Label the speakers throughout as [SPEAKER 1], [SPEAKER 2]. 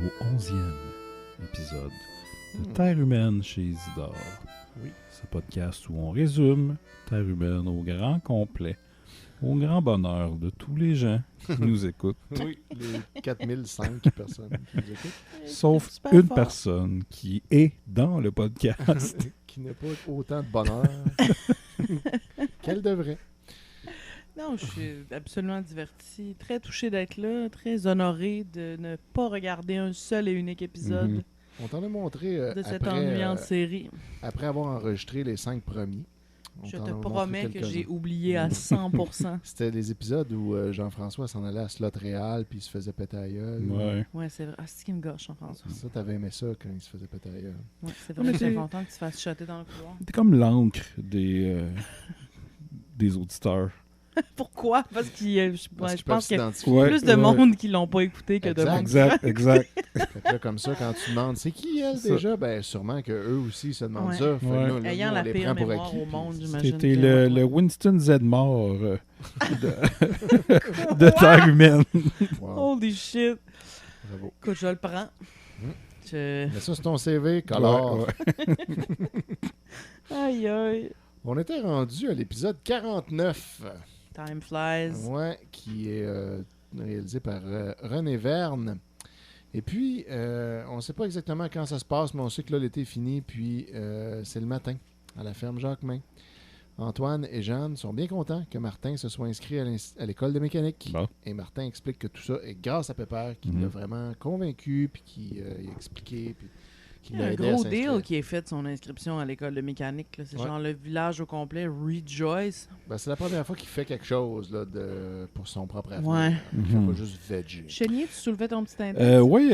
[SPEAKER 1] au 11e épisode de Terre humaine chez Isidore.
[SPEAKER 2] Oui.
[SPEAKER 1] Ce podcast où on résume Terre humaine au grand complet, au grand bonheur de tous les gens qui nous écoutent,
[SPEAKER 2] Oui, les 4005 personnes qui nous écoutent.
[SPEAKER 1] sauf
[SPEAKER 3] Super
[SPEAKER 1] une
[SPEAKER 3] fort.
[SPEAKER 1] personne qui est dans le podcast.
[SPEAKER 2] Qui n'a pas autant de bonheur qu'elle devrait.
[SPEAKER 3] Non, je suis absolument divertie, très touchée d'être là, très honorée de ne pas regarder un seul et unique épisode
[SPEAKER 1] Mhm.
[SPEAKER 2] On t'en a montré
[SPEAKER 3] de cette
[SPEAKER 2] après,
[SPEAKER 3] ennuyante série.
[SPEAKER 2] après avoir enregistré les 5 premiers. On
[SPEAKER 3] Je
[SPEAKER 2] t'en
[SPEAKER 3] te
[SPEAKER 2] a montré
[SPEAKER 3] promets que
[SPEAKER 2] quelques-uns.
[SPEAKER 3] j'ai oublié à 100%.
[SPEAKER 2] C'était les épisodes où Jean-François s'en allait à Slot Réal puis il se faisait péter à gueule.
[SPEAKER 1] Ouais.
[SPEAKER 3] Ouais, c'est vrai. Ah, c'est ce qui me gâche, Jean-François.
[SPEAKER 2] Ça, t'avais aimé ça quand il se faisait péter à gueule.
[SPEAKER 3] Ouais, c'est
[SPEAKER 1] Mais
[SPEAKER 3] vrai que
[SPEAKER 1] c'est-
[SPEAKER 3] c'est content que tu te fasses shotter dans le couloir.
[SPEAKER 1] T'es comme l'encre des auditeurs.
[SPEAKER 3] Pourquoi? Parce qu'il y a, je
[SPEAKER 2] Parce qu'ils
[SPEAKER 3] pense
[SPEAKER 2] peuvent
[SPEAKER 3] qu'il y a
[SPEAKER 2] s'identifier.
[SPEAKER 1] Ouais.
[SPEAKER 3] plus de monde qui l'ont pas écouté que de
[SPEAKER 2] Exact.
[SPEAKER 3] monde.
[SPEAKER 1] Exact.
[SPEAKER 2] Fait que là, comme ça, quand tu demandes c'est qui elle
[SPEAKER 1] Ça.
[SPEAKER 2] déjà, ben sûrement qu'eux aussi se demandent
[SPEAKER 3] Ouais.
[SPEAKER 2] ça. Fait que
[SPEAKER 1] Ouais.
[SPEAKER 2] là, là,
[SPEAKER 3] Ayant
[SPEAKER 2] nous, on
[SPEAKER 3] la
[SPEAKER 2] les
[SPEAKER 3] pire
[SPEAKER 2] prend pour
[SPEAKER 3] mémoire
[SPEAKER 2] acquis,
[SPEAKER 3] au
[SPEAKER 2] puis
[SPEAKER 3] monde,
[SPEAKER 2] c'est-
[SPEAKER 3] j'imagine.
[SPEAKER 1] T'étais
[SPEAKER 3] que-
[SPEAKER 1] le Winston Zedmore de Terre humaine.
[SPEAKER 2] Wow,
[SPEAKER 3] Holy shit!
[SPEAKER 2] bravo.
[SPEAKER 3] Écoute, je le prends. Je...
[SPEAKER 2] Mais ça, c'est ton CV, color.
[SPEAKER 1] Ouais, ouais.
[SPEAKER 3] Aïe aïe.
[SPEAKER 2] On était rendu à l'épisode 49.
[SPEAKER 3] Time flies.
[SPEAKER 2] Ouais, qui est réalisé par René Verne. Et puis, on ne sait pas exactement quand ça se passe, mais on sait que là, l'été est fini, puis c'est le matin, à la ferme Jacquemin. Antoine et Jeanne sont bien contents que Martin se soit inscrit à l'école de mécanique.
[SPEAKER 1] Bon.
[SPEAKER 2] Et Martin explique que tout ça est grâce à Pépère, qui
[SPEAKER 1] Mhm.
[SPEAKER 2] l'a vraiment convaincu, puis qui a expliqué, puis qui
[SPEAKER 3] Il y a
[SPEAKER 2] l'a
[SPEAKER 3] un
[SPEAKER 2] aidé à
[SPEAKER 3] gros
[SPEAKER 2] s'inscrire.
[SPEAKER 3] deal qui est fait de son inscription à l'école de mécanique. Là. C'est
[SPEAKER 2] Ouais.
[SPEAKER 3] genre le village au complet rejoice.
[SPEAKER 2] Ben, c'est la première fois qu'il fait quelque chose là, pour son propre affaire.
[SPEAKER 3] Ouais.
[SPEAKER 2] Il fait
[SPEAKER 1] Mhm.
[SPEAKER 2] pas juste veggie.
[SPEAKER 3] Chénier, tu soulevais ton petit index?
[SPEAKER 1] Oui,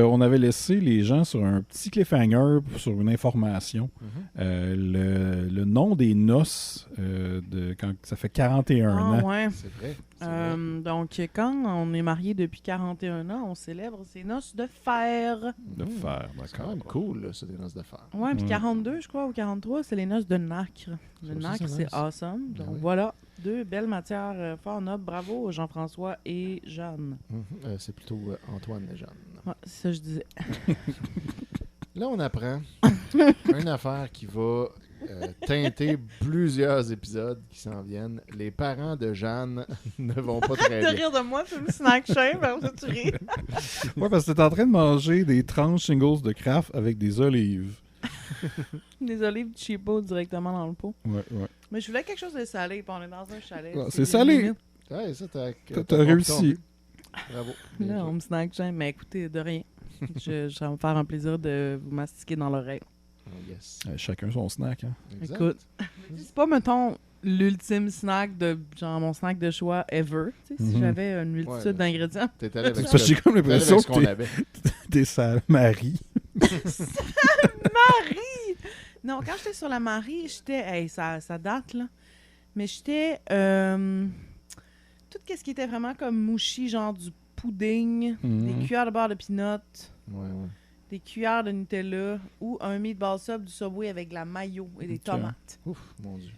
[SPEAKER 1] on avait laissé les gens sur un petit cliffhanger sur une information. Le nom des noces quand ça fait 41
[SPEAKER 3] Ah
[SPEAKER 1] ans.
[SPEAKER 3] ouais.
[SPEAKER 2] C'est vrai. c'est vrai.
[SPEAKER 3] Donc, quand on est marié depuis 41 ans, on célèbre ses noces de fer.
[SPEAKER 1] De faire,
[SPEAKER 2] C'est quand
[SPEAKER 1] d'accord.
[SPEAKER 2] même cool, là, ça, des noces de fer.
[SPEAKER 3] Ouais, puis
[SPEAKER 1] Ouais.
[SPEAKER 3] 42, je crois, ou 43, c'est les noces de nacre. Le
[SPEAKER 2] Ça aussi,
[SPEAKER 3] nacre,
[SPEAKER 2] c'est
[SPEAKER 3] c'est
[SPEAKER 2] nice.
[SPEAKER 3] awesome.
[SPEAKER 2] Ben
[SPEAKER 3] Donc
[SPEAKER 2] oui.
[SPEAKER 3] voilà, deux belles matières fort nobles. Bravo Jean-François et Jeanne.
[SPEAKER 2] C'est plutôt Antoine et Jeanne.
[SPEAKER 3] Ouais, c'est ça que je disais.
[SPEAKER 2] Là, on apprend une affaire qui va teinter plusieurs épisodes qui s'en viennent. Les parents de Jeanne ne vont pas très
[SPEAKER 3] De
[SPEAKER 2] bien.
[SPEAKER 3] rire de moi, c'est une snack shame, alors ça tu ris.
[SPEAKER 1] Ouais, parce que t'es en train de manger des tranches singles de Kraft avec des olives.
[SPEAKER 3] Des olives cheapo directement dans le pot.
[SPEAKER 1] Ouais, ouais.
[SPEAKER 3] Mais je voulais quelque chose de salé, puis on est dans un chalet.
[SPEAKER 1] Ouais, c'est salé.
[SPEAKER 3] limite.
[SPEAKER 2] Ouais, ça, t'as
[SPEAKER 1] T'as réussi.
[SPEAKER 2] Bravo. Bien
[SPEAKER 3] Là,
[SPEAKER 2] joué.
[SPEAKER 3] on me snack shame, mais écoutez, de rien. Ça va me faire un plaisir de vous mastiquer dans l'oreille.
[SPEAKER 2] Oh, yes.
[SPEAKER 1] Chacun son snack. Hein.
[SPEAKER 2] Exact.
[SPEAKER 3] Écoute. C'est pas, mettons, l'ultime snack de genre mon snack de choix ever. Tu sais, si
[SPEAKER 1] Mhm.
[SPEAKER 3] j'avais une multitude
[SPEAKER 2] Ouais,
[SPEAKER 3] d'ingrédients.
[SPEAKER 2] T'es allé avec
[SPEAKER 1] Parce que j'ai comme
[SPEAKER 2] t'es allé
[SPEAKER 1] l'impression
[SPEAKER 2] avec ce
[SPEAKER 1] que
[SPEAKER 2] qu'on
[SPEAKER 1] t'es-
[SPEAKER 2] avait.
[SPEAKER 1] t'es sa Marie.
[SPEAKER 3] Non, quand j'étais sur la Marie, j'étais. Hey, ça date, là. Mais j'étais. Tout ce qui était vraiment comme mouchi, genre du pudding,
[SPEAKER 1] Mhm.
[SPEAKER 3] des cuillères de beurre de peanut,
[SPEAKER 2] Ouais, ouais.
[SPEAKER 3] des cuillères de Nutella ou un meatball sub du Subway avec de la mayo et des
[SPEAKER 1] Ok.
[SPEAKER 3] tomates.
[SPEAKER 2] Ouf, mon Dieu.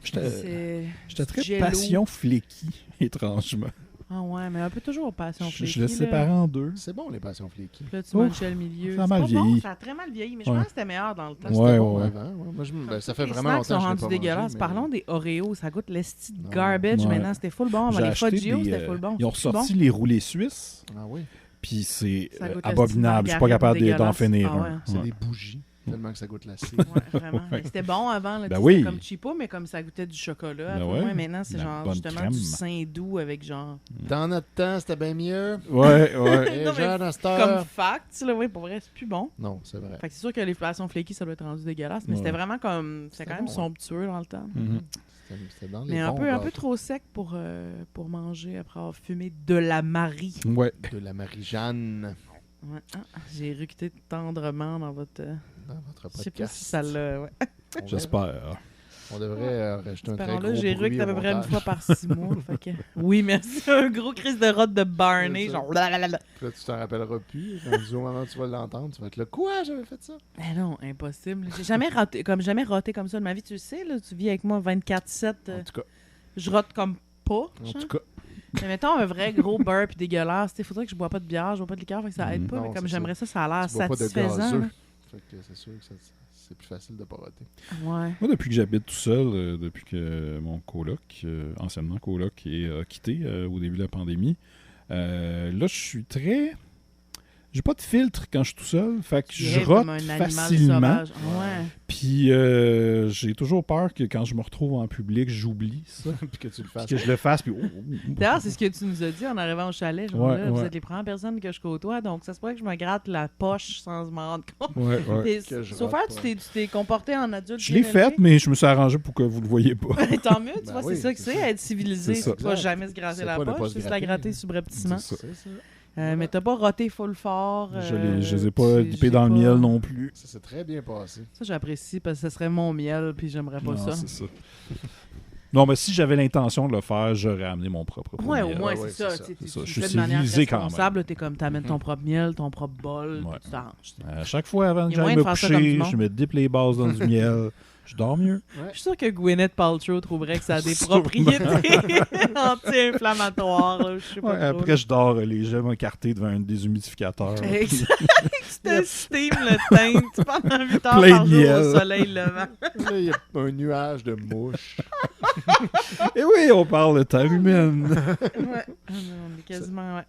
[SPEAKER 1] J'étais très
[SPEAKER 3] Jello.
[SPEAKER 1] passion flaky, étrangement.
[SPEAKER 3] Ah ouais, mais un peu toujours passion
[SPEAKER 1] Je
[SPEAKER 3] flaky,
[SPEAKER 1] le
[SPEAKER 3] là.
[SPEAKER 1] sépare en deux.
[SPEAKER 2] C'est bon, les passions flaky.
[SPEAKER 3] Puis là, tu
[SPEAKER 1] Ouf,
[SPEAKER 3] manges le milieu.
[SPEAKER 1] ça a
[SPEAKER 3] C'est
[SPEAKER 1] mal
[SPEAKER 3] pas bon,
[SPEAKER 1] vieilli.
[SPEAKER 3] ça a très mal vieilli, mais je
[SPEAKER 1] Ouais.
[SPEAKER 3] pense que c'était meilleur dans le temps.
[SPEAKER 2] Ben,
[SPEAKER 1] Ouais,
[SPEAKER 2] c'était bon
[SPEAKER 1] ouais.
[SPEAKER 2] avant. Ouais. Moi, ça fait
[SPEAKER 3] Les
[SPEAKER 2] vraiment
[SPEAKER 3] snacks sont
[SPEAKER 2] longtemps que je l'ai
[SPEAKER 3] rendus
[SPEAKER 2] pas mangé,
[SPEAKER 3] dégueulasses.
[SPEAKER 2] mais-
[SPEAKER 3] Parlons des Oreos, ça goûte l'esti de
[SPEAKER 2] Non.
[SPEAKER 3] garbage.
[SPEAKER 1] Ouais.
[SPEAKER 3] Maintenant, c'était full bon.
[SPEAKER 1] J'ai
[SPEAKER 3] Les
[SPEAKER 1] acheté
[SPEAKER 3] Fudgio,
[SPEAKER 1] des,
[SPEAKER 3] c'était full bon.
[SPEAKER 1] Ils ont
[SPEAKER 3] C'est-tu
[SPEAKER 1] ressorti les roulés suisses,
[SPEAKER 2] Ah oui,
[SPEAKER 1] puis c'est
[SPEAKER 3] Ça goûte
[SPEAKER 1] abominable. Je suis pas
[SPEAKER 3] l'esti de
[SPEAKER 1] capable d'en
[SPEAKER 3] dégueulasse.
[SPEAKER 1] finir
[SPEAKER 3] Ah ouais.
[SPEAKER 1] un.
[SPEAKER 2] c'est
[SPEAKER 1] Ouais.
[SPEAKER 2] des bougies, tellement que ça goûte l'acide.
[SPEAKER 3] Ouais, vraiment.
[SPEAKER 1] Ouais.
[SPEAKER 3] Mais c'était bon avant. Là,
[SPEAKER 1] Ben
[SPEAKER 3] tu sais,
[SPEAKER 1] oui.
[SPEAKER 3] C'était comme cheapo, mais comme ça goûtait du chocolat.
[SPEAKER 1] Ben
[SPEAKER 3] Pour
[SPEAKER 1] ouais.
[SPEAKER 3] moi, maintenant, c'est
[SPEAKER 1] La
[SPEAKER 3] genre
[SPEAKER 1] bonne
[SPEAKER 3] justement
[SPEAKER 1] crème.
[SPEAKER 3] du sein doux avec genre.
[SPEAKER 2] Dans notre temps, c'était bien mieux.
[SPEAKER 1] Ouais, ouais.
[SPEAKER 2] Et
[SPEAKER 3] Non, mais
[SPEAKER 2] genre, à cette
[SPEAKER 3] Comme
[SPEAKER 2] heure...
[SPEAKER 3] fact, là, oui, pour vrai, c'est plus bon.
[SPEAKER 2] Non, c'est vrai.
[SPEAKER 3] Fait que c'est sûr que les flations flaky, ça doit être rendu dégueulasse, mais
[SPEAKER 1] Ouais.
[SPEAKER 3] c'était vraiment comme. C'était
[SPEAKER 2] C'était
[SPEAKER 3] quand même
[SPEAKER 2] bon, hein.
[SPEAKER 3] somptueux dans le temps.
[SPEAKER 1] Mhm.
[SPEAKER 2] C'était dans les
[SPEAKER 3] Mais un
[SPEAKER 2] bons
[SPEAKER 3] peu
[SPEAKER 2] gâteaux
[SPEAKER 3] trop sec pour manger après avoir fumé de la Marie.
[SPEAKER 1] Ouais.
[SPEAKER 2] de la Marie-Jeanne
[SPEAKER 3] Ouais. Ah, j'ai éructé tendrement dans votre.
[SPEAKER 2] dans votre
[SPEAKER 3] Je sais pas
[SPEAKER 2] podcast.
[SPEAKER 3] si ça l'a. Ouais.
[SPEAKER 1] J'espère.
[SPEAKER 2] On devrait rajouter un très
[SPEAKER 3] Parlons-là,
[SPEAKER 2] gros
[SPEAKER 3] j'ai
[SPEAKER 2] bruit
[SPEAKER 3] éructé à peu
[SPEAKER 2] au
[SPEAKER 3] près une
[SPEAKER 2] montage.
[SPEAKER 3] fois par 6 mois. Fait que... Oui, merci. Un gros crise de rotte de Barney.
[SPEAKER 2] C'est ça.
[SPEAKER 3] Genre. Blablabla.
[SPEAKER 2] Puis là, tu t'en rappelleras plus. Au moment où tu vas l'entendre, tu vas être là. Quoi, j'avais fait ça?
[SPEAKER 3] Mais non, impossible. J'ai jamais roté comme ça de ma vie. Tu le sais, là, tu vis avec moi 24/7.
[SPEAKER 2] En tout cas,
[SPEAKER 3] Je rote comme pas.
[SPEAKER 2] en
[SPEAKER 3] genre.
[SPEAKER 2] tout cas.
[SPEAKER 3] Mais mettons un vrai gros burp dégueulasse. Il faudrait que je bois pas de bière, je bois pas de liqueur, fait que ça aide pas.
[SPEAKER 2] Non,
[SPEAKER 3] mais comme
[SPEAKER 2] c'est
[SPEAKER 3] j'aimerais ça a l'air
[SPEAKER 2] Tu bois pas de
[SPEAKER 3] satisfaisant.
[SPEAKER 2] gazeux.
[SPEAKER 3] là.
[SPEAKER 2] Fait que c'est sûr que c'est plus facile de pas roter.
[SPEAKER 3] Ouais.
[SPEAKER 1] Moi, depuis que j'habite tout seul, depuis que mon coloc, anciennement coloc, a quitté au début de la pandémie, là, je suis très... J'ai pas de filtre quand je suis tout seul, fait que
[SPEAKER 3] Tu
[SPEAKER 1] je
[SPEAKER 3] rêves
[SPEAKER 1] rote
[SPEAKER 3] comme un animal
[SPEAKER 1] facilement.
[SPEAKER 3] sauvage. Ouais.
[SPEAKER 1] Puis j'ai toujours peur que quand je me retrouve en public, j'oublie ça.
[SPEAKER 2] Puis que tu le
[SPEAKER 1] Puis
[SPEAKER 2] fasses.
[SPEAKER 1] que je le fasse, puis...
[SPEAKER 3] D'ailleurs, c'est ce que tu nous as dit en arrivant au chalet. Genre,
[SPEAKER 1] Ouais,
[SPEAKER 3] là, vous
[SPEAKER 1] ouais.
[SPEAKER 3] êtes les premières personnes que je côtoie, donc ça se pourrait que je me gratte la poche sans m'en rendre compte.
[SPEAKER 1] Ouais, ouais.
[SPEAKER 3] Puis,
[SPEAKER 2] Que je
[SPEAKER 3] sauf
[SPEAKER 2] rate
[SPEAKER 3] faire,
[SPEAKER 2] pas.
[SPEAKER 3] tu t'es comporté en adulte.
[SPEAKER 1] Je l'ai
[SPEAKER 3] bien
[SPEAKER 1] faite,
[SPEAKER 3] élevé.
[SPEAKER 1] mais je me suis arrangé pour que vous le voyez pas.
[SPEAKER 3] Tant mieux, tu
[SPEAKER 2] Ben
[SPEAKER 3] vois,
[SPEAKER 2] oui,
[SPEAKER 3] c'est ça que
[SPEAKER 2] c'est
[SPEAKER 3] c'est,
[SPEAKER 2] ça.
[SPEAKER 3] être civilisé.
[SPEAKER 1] C'est ça.
[SPEAKER 3] Tu vas
[SPEAKER 2] Exact.
[SPEAKER 3] jamais se gratter
[SPEAKER 2] C'est
[SPEAKER 3] la
[SPEAKER 2] pas ne pas
[SPEAKER 3] poche,
[SPEAKER 2] se
[SPEAKER 3] c'est juste la
[SPEAKER 2] gratter.
[SPEAKER 3] gratter subrepticement.
[SPEAKER 1] C'est ça.
[SPEAKER 2] C'est ça.
[SPEAKER 3] Mais t'as pas roté full fort.
[SPEAKER 1] Je les ai pas dippés dans le miel non plus.
[SPEAKER 2] Ça s'est très bien passé.
[SPEAKER 3] Ça, j'apprécie parce que ce serait mon miel, puis j'aimerais pas
[SPEAKER 1] Non,
[SPEAKER 3] ça.
[SPEAKER 1] c'est ça. Non, mais si j'avais l'intention de le faire, j'aurais amené mon propre
[SPEAKER 3] Ouais,
[SPEAKER 1] miel.
[SPEAKER 3] au moins,
[SPEAKER 2] Ouais,
[SPEAKER 3] c'est
[SPEAKER 2] ouais,
[SPEAKER 3] ça.
[SPEAKER 2] c'est ça.
[SPEAKER 3] Tu
[SPEAKER 1] C'est ça.
[SPEAKER 3] le
[SPEAKER 1] Je suis
[SPEAKER 3] fais de manière
[SPEAKER 1] civilisé quand même.
[SPEAKER 3] responsable. T'es comme, t'amènes ton propre miel, ton propre bol,
[SPEAKER 1] Ouais.
[SPEAKER 3] puis tu t'arranges.
[SPEAKER 1] À chaque fois, avant que
[SPEAKER 3] Il y a
[SPEAKER 1] j'aille
[SPEAKER 3] moyen
[SPEAKER 1] me
[SPEAKER 3] de faire ça comme
[SPEAKER 1] coucher,
[SPEAKER 3] du monde.
[SPEAKER 1] je me dippe les bases dans du miel. Je dors mieux.
[SPEAKER 3] Je suis sûr que Gwyneth Paltrow trouverait que ça a des
[SPEAKER 1] Sûrement.
[SPEAKER 3] propriétés anti-inflammatoires. Là, je sais pas
[SPEAKER 1] Ouais,
[SPEAKER 3] trop.
[SPEAKER 1] après, je dors les gemmes écartées devant un déshumidificateur.
[SPEAKER 3] Exact. Tu te steam le teint pendant 8 heures
[SPEAKER 1] Plein
[SPEAKER 3] par
[SPEAKER 1] de
[SPEAKER 3] jour
[SPEAKER 1] miel.
[SPEAKER 3] au soleil levant.
[SPEAKER 2] Là, il y a un nuage de mouches.
[SPEAKER 1] Et oui, on parle de terre humaine.
[SPEAKER 3] Ouais. On est quasiment, ouais.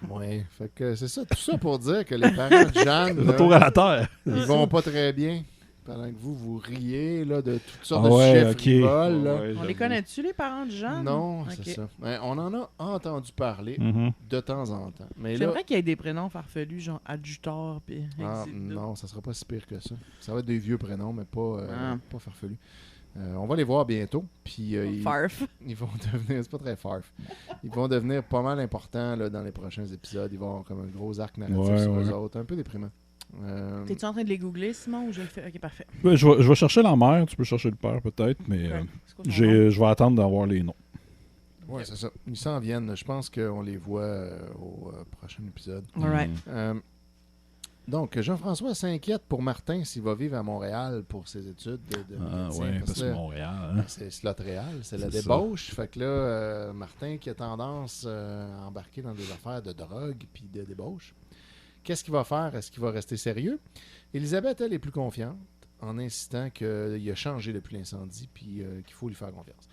[SPEAKER 2] Ouais, fait que c'est ça. Tout ça pour dire que les parents de Jeanne, là,
[SPEAKER 1] Retour à la terre.
[SPEAKER 2] ils vont pas très bien. Pendant que vous riez là, de toutes sortes
[SPEAKER 1] Ah
[SPEAKER 2] de
[SPEAKER 1] ouais,
[SPEAKER 2] chiffres
[SPEAKER 1] ok.
[SPEAKER 2] frivoles, là.
[SPEAKER 1] Ouais,
[SPEAKER 3] On les
[SPEAKER 1] j'avoue.
[SPEAKER 3] connaît-tu, les parents de Jeanne?
[SPEAKER 2] Non,
[SPEAKER 3] Ok.
[SPEAKER 2] c'est ça. Ouais, on en a entendu parler
[SPEAKER 1] Mhm.
[SPEAKER 2] de temps en temps. Mais là,
[SPEAKER 3] J'aimerais qu'il y ait des prénoms farfelus, genre Adjutor puis
[SPEAKER 2] ah,
[SPEAKER 3] Exilda.
[SPEAKER 2] non, ça sera pas si pire que ça. Ça va être des vieux prénoms, mais pas,
[SPEAKER 3] Ah.
[SPEAKER 2] pas farfelus. On va les voir bientôt. Puis
[SPEAKER 3] Farf.
[SPEAKER 2] ils vont devenir, c'est pas très farf. Ils vont devenir pas mal importants là, dans les prochains épisodes. Ils vont avoir comme un gros arc narratif
[SPEAKER 1] Ouais,
[SPEAKER 2] sur
[SPEAKER 1] ouais.
[SPEAKER 2] eux autres. Un peu déprimant.
[SPEAKER 3] T'es-tu en train de les googler, Simon, ou je le fais? Ok, parfait.
[SPEAKER 1] Ouais, je vais chercher la mère, tu peux chercher le père peut-être, mais
[SPEAKER 3] Ouais. C'est quoi ton nom?
[SPEAKER 1] je vais attendre d'avoir les noms.
[SPEAKER 2] Ouais, c'est ça. Ils s'en viennent. Je pense qu'on les voit au prochain épisode.
[SPEAKER 3] Alright.
[SPEAKER 2] Donc, Jean-François s'inquiète pour Martin s'il va vivre à Montréal pour ses études de
[SPEAKER 1] Ah
[SPEAKER 2] médecin,
[SPEAKER 1] ouais, parce que
[SPEAKER 2] là,
[SPEAKER 1] Montréal. Hein?
[SPEAKER 2] c'est Slot-Réal, c'est la
[SPEAKER 1] C'est ça.
[SPEAKER 2] débauche. Fait que là, Martin qui a tendance à embarquer dans des affaires de drogue puis de débauche, qu'est-ce qu'il va faire? Est-ce qu'il va rester sérieux? Élisabeth, elle, est plus confiante en insistant qu'il a changé depuis l'incendie puis qu'il faut lui faire confiance.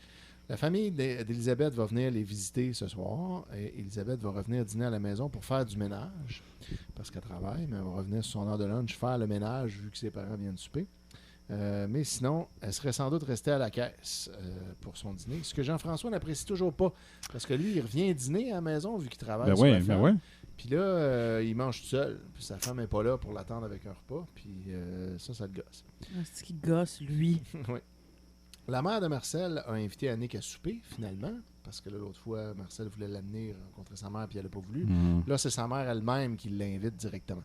[SPEAKER 2] La famille d'Élisabeth va venir les visiter ce soir et Élisabeth va revenir dîner à la maison pour faire du ménage parce qu'elle travaille, mais elle va revenir sur son heure de lunch faire le ménage vu que ses parents viennent souper. Mais sinon, elle serait sans doute restée à la caisse pour son dîner, ce que Jean-François n'apprécie toujours pas parce que lui, il revient dîner à la maison vu qu'il travaille
[SPEAKER 1] Ben
[SPEAKER 2] sur la
[SPEAKER 1] oui, ben
[SPEAKER 2] ferme.
[SPEAKER 1] oui.
[SPEAKER 2] Puis là, il mange tout seul. Puis sa femme n'est pas là pour l'attendre avec un repas. Puis ça le gosse.
[SPEAKER 3] C'est qui gosse, lui.
[SPEAKER 2] Oui. La mère de Marcel a invité Annick à souper, finalement, parce que là, l'autre fois, Marcel voulait l'amener rencontrer sa mère, puis elle n'a pas voulu.
[SPEAKER 1] Mhm.
[SPEAKER 2] Là, c'est sa mère elle-même qui l'invite directement.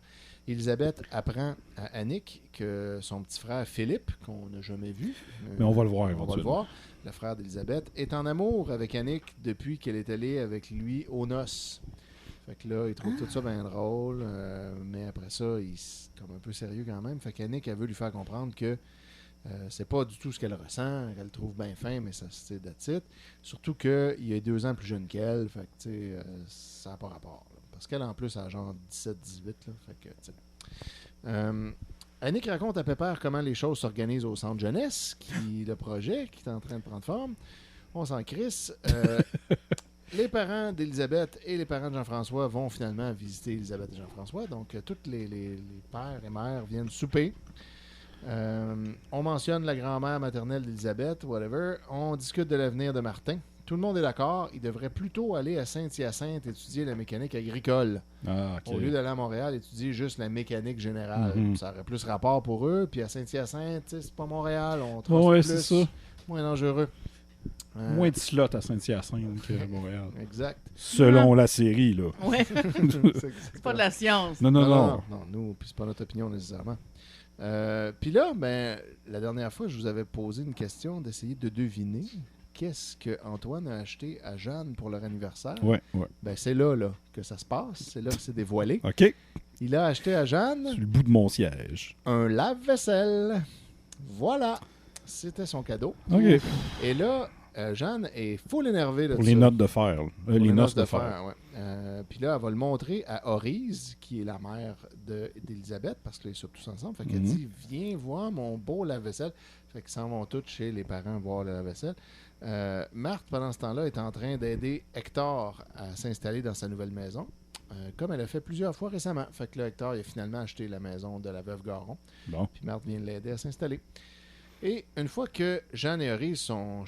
[SPEAKER 2] Élisabeth apprend à Annick que son petit frère Philippe, qu'on n'a jamais vu,
[SPEAKER 1] Mais on va le voir
[SPEAKER 2] on va le
[SPEAKER 1] éventuellement.
[SPEAKER 2] voir, le frère d'Élisabeth, est en amour avec Annick depuis qu'elle est allée avec lui aux noces. Fait que là, il trouve tout ça bien drôle, mais après ça, il est comme un peu sérieux quand même. Fait qu'Annick, elle veut lui faire comprendre que c'est pas du tout ce qu'elle ressent, qu'elle le trouve bien fin, mais ça, c'est that's it. Surtout qu'il est 2 ans plus jeune qu'elle, fait que, tu sais, ça n'a pas rapport. Là. Parce qu'elle, en plus, a genre 17-18, là, fait que, tu sais. Annick raconte à Pépère comment les choses s'organisent au centre jeunesse, le projet qui est en train de prendre forme. On s'en crisse. Les parents d'Élisabeth et les parents de Jean-François vont finalement visiter Élisabeth et Jean-François. Donc, tous les pères et mères viennent souper. On mentionne la grand-mère maternelle d'Élisabeth, whatever. On discute de l'avenir de Martin. Tout le monde est d'accord. Il devrait plutôt aller à Saint-Hyacinthe étudier la mécanique agricole.
[SPEAKER 1] Ah, ok.
[SPEAKER 2] Au lieu d'aller à Montréal étudier juste la mécanique générale.
[SPEAKER 1] Mhm.
[SPEAKER 2] Ça aurait plus rapport pour eux. Puis à Saint-Hyacinthe, tu sais, c'est pas Montréal. On trouve
[SPEAKER 1] Ouais,
[SPEAKER 2] plus,
[SPEAKER 1] c'est ça.
[SPEAKER 2] moins dangereux.
[SPEAKER 1] Moins de slots à Saint-Hyacinthe qu'à Montréal.
[SPEAKER 2] Exact.
[SPEAKER 1] Selon la série, là.
[SPEAKER 3] Ouais,
[SPEAKER 2] C'est
[SPEAKER 3] c'est pas de la science.
[SPEAKER 1] Non, non, non.
[SPEAKER 2] Non, nous, puis c'est pas notre opinion nécessairement. Puis là, ben, la dernière fois, je vous avais posé une question d'essayer de deviner qu'est-ce que Antoine a acheté à Jeanne pour leur anniversaire.
[SPEAKER 1] Ouais, ouais.
[SPEAKER 2] Ben, c'est là que ça se passe. C'est là que c'est dévoilé.
[SPEAKER 1] OK.
[SPEAKER 2] Il a acheté à Jeanne
[SPEAKER 1] Sur le bout de mon siège.
[SPEAKER 2] un lave-vaisselle. Voilà. C'était son cadeau.
[SPEAKER 1] OK.
[SPEAKER 2] Et là, Jeanne est full énervée de
[SPEAKER 1] Pour
[SPEAKER 2] ça.
[SPEAKER 1] les notes de fer.
[SPEAKER 2] Pour
[SPEAKER 1] Les noces de fer.
[SPEAKER 2] ouais. Puis là, elle va le montrer à Orise, qui est la mère d'Élisabeth, parce qu'ils sont tous ensemble. Fait qu'elle dit, viens voir mon beau lave-vaisselle. Fait qu'ils s'en vont tous chez les parents voir le lave-vaisselle. Marthe, pendant ce temps-là, est en train d'aider Hector à s'installer dans sa nouvelle maison, comme elle a fait plusieurs fois récemment. Fait que là, Hector il a finalement acheté la maison de la veuve Garon.
[SPEAKER 1] Bon.
[SPEAKER 2] Puis Marthe vient l'aider à s'installer. Et une fois que Jeanne et Orise sont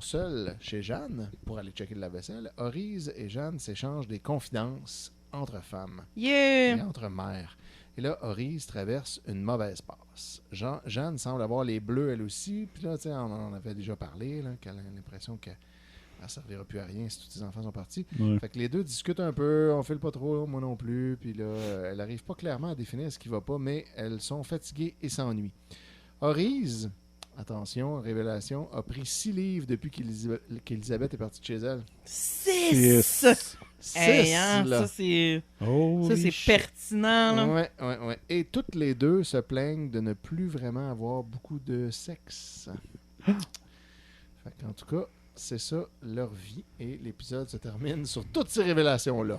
[SPEAKER 2] seuls chez Jeanne pour aller checker de la vaisselle, Orise et Jeanne s'échangent des confidences entre femmes et entre mères. Et là, Orise traverse une mauvaise passe. Jeanne semble avoir les bleus, elle aussi. Puis là, tu sais, on en avait déjà parlé, là, qu'elle a l'impression qu'elle ne servira plus à rien si tous ses enfants sont partis.
[SPEAKER 1] Ouais.
[SPEAKER 2] Fait que les deux discutent un peu, on file pas trop, moi non plus. Puis là, elle n'arrive pas clairement à définir ce qui va pas, mais elles sont fatiguées et s'ennuient. Orise, attention, révélation, a pris 6 livres depuis qu'Élisabeth est partie de chez elle.
[SPEAKER 3] 6!
[SPEAKER 2] 6,
[SPEAKER 3] Hey, hein,
[SPEAKER 2] là.
[SPEAKER 3] ça, c'est
[SPEAKER 1] Holy
[SPEAKER 3] pertinent. Là.
[SPEAKER 2] Ouais. Et toutes les deux se plaignent de ne plus vraiment avoir beaucoup de sexe. Fait qu'en tout cas, c'est ça leur vie. Et l'épisode se termine sur toutes ces révélations-là.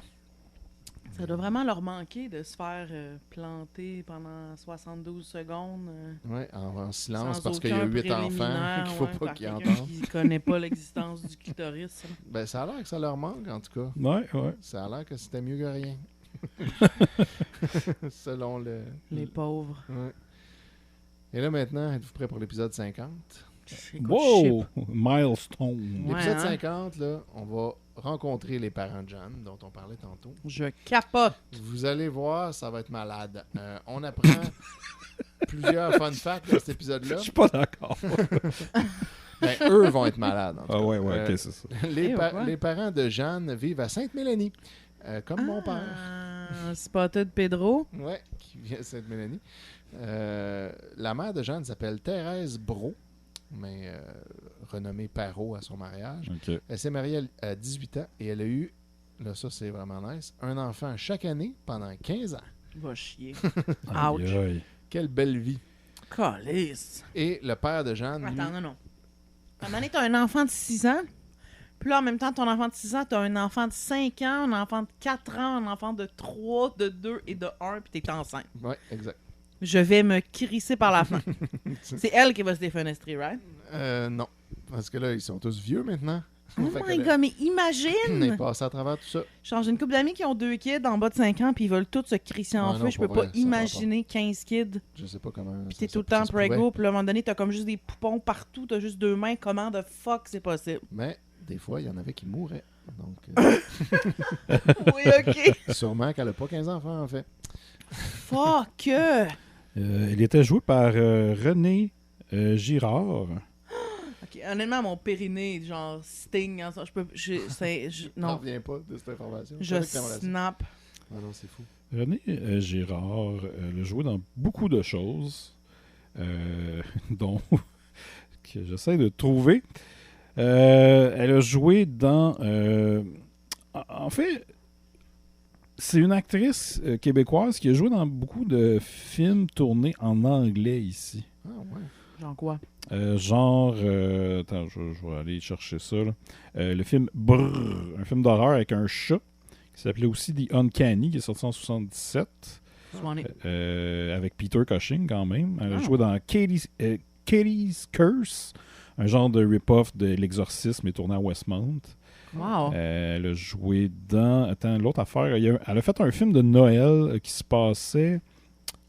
[SPEAKER 3] Ça doit vraiment leur manquer de se faire planter pendant 72 secondes.
[SPEAKER 2] Ouais, en silence
[SPEAKER 3] Sans
[SPEAKER 2] parce qu'il y a
[SPEAKER 3] aucun
[SPEAKER 2] 8 enfants
[SPEAKER 3] préliminaire,
[SPEAKER 2] qu'il faut
[SPEAKER 3] ouais,
[SPEAKER 2] pas
[SPEAKER 3] par
[SPEAKER 2] qu'ils
[SPEAKER 3] quelqu'un
[SPEAKER 2] entendent.
[SPEAKER 3] qui connaît pas l'existence du clitoris. Là.
[SPEAKER 2] Ben, ça a l'air que ça leur manque, en tout cas.
[SPEAKER 1] Ouais.
[SPEAKER 2] Ça a l'air que c'était mieux que rien. Selon le...
[SPEAKER 3] Les pauvres.
[SPEAKER 2] Ouais. Et là, maintenant, êtes-vous prêts pour l'épisode 50?
[SPEAKER 3] Écoute,
[SPEAKER 1] Wow! Milestone.
[SPEAKER 3] Ouais,
[SPEAKER 2] L'épisode
[SPEAKER 3] hein?
[SPEAKER 2] 50, là, on va rencontrer les parents de Jeanne, dont on parlait tantôt.
[SPEAKER 3] Je capote.
[SPEAKER 2] Vous allez voir, ça va être malade. On apprend plusieurs fun facts dans cet
[SPEAKER 1] Je
[SPEAKER 2] épisode-là.
[SPEAKER 1] suis pas d'accord.
[SPEAKER 2] Ben, eux vont être malades. en tout
[SPEAKER 1] Ah
[SPEAKER 2] cas.
[SPEAKER 1] ouais, ok, c'est ça.
[SPEAKER 3] Ouais.
[SPEAKER 2] Les parents de Jeanne vivent à Sainte-Mélanie, comme mon père.
[SPEAKER 3] Spotted Pedro.
[SPEAKER 2] Ouais, qui vient de Sainte-Mélanie. La mère de Jeanne s'appelle Thérèse Brault, mais renommée Parot à son mariage.
[SPEAKER 1] Ok.
[SPEAKER 2] Elle s'est mariée à 18 ans et elle a eu, là ça c'est vraiment nice, un enfant chaque année pendant 15 ans.
[SPEAKER 3] Va chier.
[SPEAKER 1] Aïe,
[SPEAKER 3] Ouch.
[SPEAKER 1] aïe.
[SPEAKER 2] Quelle belle vie.
[SPEAKER 3] Calice.
[SPEAKER 2] Et le père de Jeanne, lui,
[SPEAKER 3] Attends, non. À un moment donné, t'as un enfant de 6 ans. Puis là, en même temps, ton enfant de 6 ans, t'as un enfant de 5 ans, un enfant de 4 ans, un enfant de 3, de 2 et de 1, puis t'es enceinte.
[SPEAKER 2] ouais, exact.
[SPEAKER 3] Je vais me crisser par la fin. C'est elle qui va se défenestrer, right?
[SPEAKER 2] Non, parce que là, ils sont tous vieux maintenant.
[SPEAKER 3] Oh
[SPEAKER 2] Fait que
[SPEAKER 3] my
[SPEAKER 2] là,
[SPEAKER 3] god, mais
[SPEAKER 2] on est
[SPEAKER 3] imagine!
[SPEAKER 2] passé à travers tout ça.
[SPEAKER 3] J'ai une couple d'amis qui ont 2 kids en bas de 5 ans, puis ils veulent tous se crisser en
[SPEAKER 2] Ouais,
[SPEAKER 3] feu.
[SPEAKER 2] non,
[SPEAKER 3] Je peux
[SPEAKER 2] pour
[SPEAKER 3] pas
[SPEAKER 2] vrai, ça
[SPEAKER 3] imaginer 15 kids.
[SPEAKER 2] Je sais pas comment.
[SPEAKER 3] Puis
[SPEAKER 2] ça-
[SPEAKER 3] t'es
[SPEAKER 2] ça-
[SPEAKER 3] tout le
[SPEAKER 2] ça
[SPEAKER 3] temps
[SPEAKER 2] se pouvait.
[SPEAKER 3] prego, puis là, à un moment donné, t'as comme juste des poupons partout, t'as juste 2 mains. Comment de fuck c'est possible?
[SPEAKER 2] Mais des fois, il y en avait qui mouraient. Donc,
[SPEAKER 3] Oui, ok.
[SPEAKER 2] sûrement qu'elle a pas 15 enfants, en fait.
[SPEAKER 3] Fuck!
[SPEAKER 1] Il était joué par René Girard.
[SPEAKER 3] Ok, honnêtement, mon périnée, genre Sting, hein, ça, je peux.
[SPEAKER 2] Je
[SPEAKER 3] Non,
[SPEAKER 2] reviens pas de cette information.
[SPEAKER 3] je
[SPEAKER 2] savais que t'aimerais ça.
[SPEAKER 3] snap.
[SPEAKER 2] Ah non, c'est fou.
[SPEAKER 1] René Girard, elle a joué dans beaucoup de choses, dont que j'essaie de trouver. Elle a joué dans... en fait, c'est une actrice québécoise qui a joué dans beaucoup de films tournés en anglais ici.
[SPEAKER 2] Ah ouais.
[SPEAKER 3] Genre quoi?
[SPEAKER 1] Attends, je vais aller chercher ça. Là. Le film Brrr, un film d'horreur avec un chat, qui s'appelait aussi The Uncanny, qui est sorti en 77,
[SPEAKER 3] Souvent,
[SPEAKER 1] avec Peter Cushing quand même. Elle a
[SPEAKER 3] Ah.
[SPEAKER 1] joué dans Katie's Curse, un genre de rip-off de L'Exorcisme, mais tourné à Westmount.
[SPEAKER 3] Wow.
[SPEAKER 1] Elle a joué dans... Attends, l'autre affaire, elle a fait un film de Noël qui se passait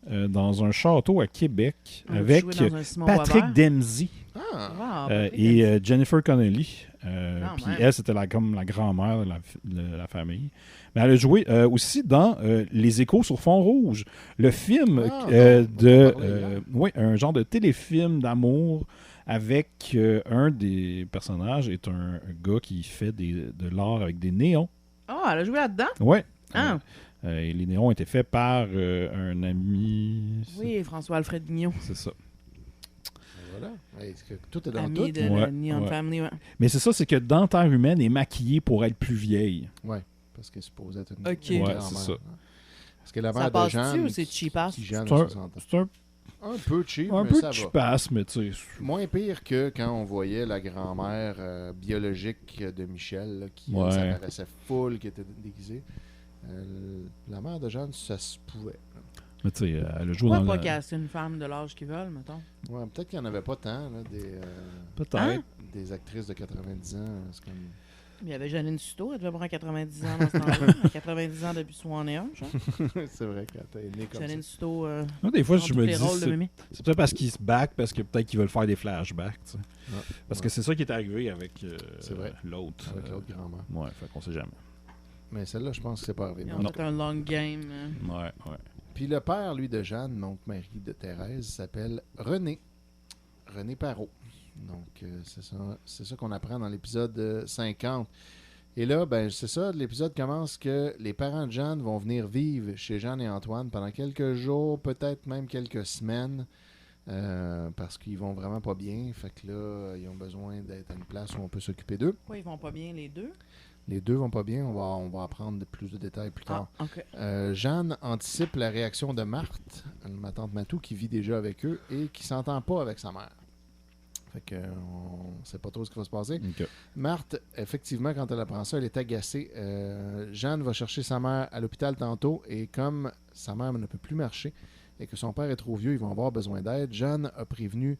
[SPEAKER 1] dans un château à Québec
[SPEAKER 3] Elle a
[SPEAKER 1] avec
[SPEAKER 3] joué dans un Simon
[SPEAKER 1] Patrick
[SPEAKER 3] Boisvert.
[SPEAKER 1] Dempsey.
[SPEAKER 2] Ah!
[SPEAKER 3] Wow,
[SPEAKER 1] Et Jennifer Connelly.
[SPEAKER 3] Ah,
[SPEAKER 1] Puis
[SPEAKER 3] ouais.
[SPEAKER 1] elle, c'était comme la grand-mère de la famille. Mais elle a joué aussi dans Les Échos sur fond rouge. Le film
[SPEAKER 2] Ah, non, on en parlait
[SPEAKER 1] oui, un genre de téléfilm d'amour avec un des personnages est un gars qui fait de l'art avec des néons.
[SPEAKER 3] Ah, elle a joué là-dedans?
[SPEAKER 1] Ouais.
[SPEAKER 3] Ah.
[SPEAKER 1] Et les néons étaient faits par un ami.
[SPEAKER 3] Oui, François-Alfred Vigneault.
[SPEAKER 1] C'est ça.
[SPEAKER 2] Voilà. Ouais, est-ce que tout est dans
[SPEAKER 3] Ami
[SPEAKER 2] tout?
[SPEAKER 3] de
[SPEAKER 1] Ouais,
[SPEAKER 3] la Neon
[SPEAKER 1] ouais.
[SPEAKER 3] Family. Ouais.
[SPEAKER 1] Mais c'est ça, c'est que dans Terre humaine est maquillée pour être plus vieille.
[SPEAKER 2] Ouais. Parce qu'elle est supposée être une
[SPEAKER 3] Ok.
[SPEAKER 2] une
[SPEAKER 1] Ouais,
[SPEAKER 2] grand-mère.
[SPEAKER 1] c'est ça.
[SPEAKER 2] Parce que la
[SPEAKER 3] Ça
[SPEAKER 2] mère de
[SPEAKER 3] passe-tu
[SPEAKER 2] Jeanne...
[SPEAKER 3] ou c'est cheap ass?
[SPEAKER 2] Qui Jeanne
[SPEAKER 1] C'est
[SPEAKER 2] a
[SPEAKER 1] un-
[SPEAKER 2] 60 ans.
[SPEAKER 1] C'est un
[SPEAKER 2] Un peu cheap,
[SPEAKER 1] Un
[SPEAKER 2] mais
[SPEAKER 1] peu
[SPEAKER 2] ça
[SPEAKER 1] de
[SPEAKER 2] va.
[SPEAKER 1] chipasse, mais tu sais.
[SPEAKER 2] Moins pire que quand on voyait la grand-mère biologique de Michel, là, qui
[SPEAKER 1] Ouais.
[SPEAKER 2] ça paraissait full, qui était déguisée. La mère de Jeanne, ça se pouvait.
[SPEAKER 1] Mais tu sais, elle a joué
[SPEAKER 3] Pourquoi
[SPEAKER 1] dans
[SPEAKER 3] pas
[SPEAKER 1] la...
[SPEAKER 3] casser une femme de l'âge qu'ils veulent, mettons?
[SPEAKER 2] Ouais, peut-être qu'il n'y en avait pas tant, là,
[SPEAKER 1] Peut-être.
[SPEAKER 3] Hein?
[SPEAKER 2] des actrices de 90 ans. C'est comme...
[SPEAKER 3] Il y avait Janine Suto, elle devait avoir 90 ans dans ce temps-là. 90 ans depuis 61, genre.
[SPEAKER 2] c'est vrai qu'elle était née comme
[SPEAKER 3] Janine
[SPEAKER 2] ça.
[SPEAKER 3] Suto,
[SPEAKER 1] Moi, des fois,
[SPEAKER 3] dans
[SPEAKER 1] je
[SPEAKER 3] tous
[SPEAKER 1] me
[SPEAKER 3] les
[SPEAKER 1] dis,
[SPEAKER 3] rôles de Mimi.
[SPEAKER 1] c'est peut-être parce qu'ils se back, parce que peut-être qu'ils veulent faire des flashbacks, tu sais.
[SPEAKER 2] Ouais.
[SPEAKER 1] Parce
[SPEAKER 2] Ouais.
[SPEAKER 1] que c'est ça qui est arrivé avec
[SPEAKER 2] C'est vrai.
[SPEAKER 1] l'autre.
[SPEAKER 2] Avec l'autre grand-mère.
[SPEAKER 1] Ouais, fait qu'on sait jamais.
[SPEAKER 2] Mais celle-là, je pense que c'est pas arrivé.
[SPEAKER 3] Ils
[SPEAKER 2] Non.
[SPEAKER 3] ont fait un long game.
[SPEAKER 1] Ouais, ouais.
[SPEAKER 2] Puis le père, lui, de Jeanne, donc mari de Thérèse, s'appelle René. René Parot. Donc, c'est ça qu'on apprend dans l'épisode 50. Et là, ben, c'est ça, l'épisode commence que les parents de Jeanne vont venir vivre chez Jeanne et Antoine pendant quelques jours, peut-être même quelques semaines, parce qu'ils vont vraiment pas bien. Fait que là, ils ont besoin d'être à une place où on peut s'occuper d'eux.
[SPEAKER 3] Pourquoi ils vont pas bien, les deux?
[SPEAKER 2] Les deux vont pas bien, on va apprendre plus de détails plus tard.
[SPEAKER 3] Ah, OK.
[SPEAKER 2] Jeanne anticipe la réaction de Marthe, ma tante Matou, qui vit déjà avec eux et qui s'entend pas avec sa mère. Fait que on sait pas trop ce qui va se passer.
[SPEAKER 1] Ok.
[SPEAKER 2] Marthe, effectivement, quand elle apprend ça, elle est agacée. Jeanne va chercher sa mère à l'hôpital tantôt et comme sa mère ne peut plus marcher et que son père est trop vieux, ils vont avoir besoin d'aide. Jeanne a prévenu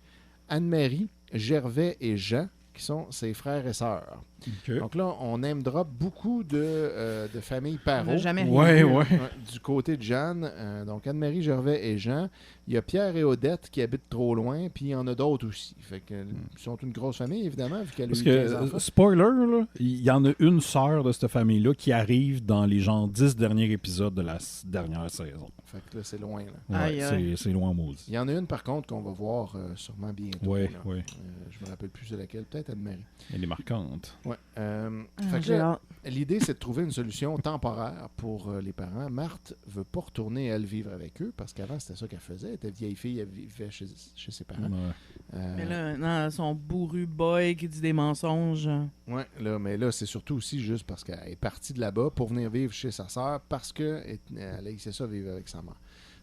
[SPEAKER 2] Anne-Marie, Gervais et Jean, qui sont ses frères et sœurs.
[SPEAKER 1] Ok.
[SPEAKER 2] Donc là, on name drop beaucoup de familles
[SPEAKER 3] On n'a
[SPEAKER 2] Parot.
[SPEAKER 3] jamais rien
[SPEAKER 1] Ouais,
[SPEAKER 3] vu.
[SPEAKER 1] ouais.
[SPEAKER 2] Ouais, du côté de Jeanne, donc Anne-Marie, Gervais et Jean. Il y a Pierre et Odette qui habitent trop loin, puis il y en a d'autres aussi. Fait que, ils sont une grosse famille, évidemment, vu qu'elle a
[SPEAKER 1] Parce
[SPEAKER 2] eu
[SPEAKER 1] que,
[SPEAKER 2] 15 enfants.
[SPEAKER 1] spoiler, là, il y en a une sœur de cette famille-là qui arrive dans les genre 10 derniers épisodes de la dernière saison.
[SPEAKER 2] Fait que là, c'est loin. Là.
[SPEAKER 1] Ouais,
[SPEAKER 3] Aïe, aïe.
[SPEAKER 1] c'est loin maudit.
[SPEAKER 2] Il y en a une, par contre, qu'on va voir sûrement bientôt.
[SPEAKER 1] Ouais,
[SPEAKER 2] là.
[SPEAKER 1] ouais.
[SPEAKER 2] Je me rappelle plus de laquelle, peut-être Anne-Marie.
[SPEAKER 1] Elle est marquante.
[SPEAKER 2] Ouais.
[SPEAKER 3] Ah,
[SPEAKER 2] Fait que
[SPEAKER 3] j'ai
[SPEAKER 2] là,
[SPEAKER 3] hâte.
[SPEAKER 2] l'idée, c'est de trouver une solution temporaire pour les parents. Marthe veut pas retourner, elle, vivre avec eux, parce qu'avant, c'était ça qu'elle faisait. Elle était vieille fille, elle vivait chez ses parents.
[SPEAKER 1] Ouais.
[SPEAKER 3] Mais là, non, son bourru boy qui dit des mensonges.
[SPEAKER 2] Ouais, là, mais là, c'est surtout aussi juste parce qu'elle est partie de là-bas pour venir vivre chez sa sœur parce qu'elle a essayé ça, vivre avec sa mère.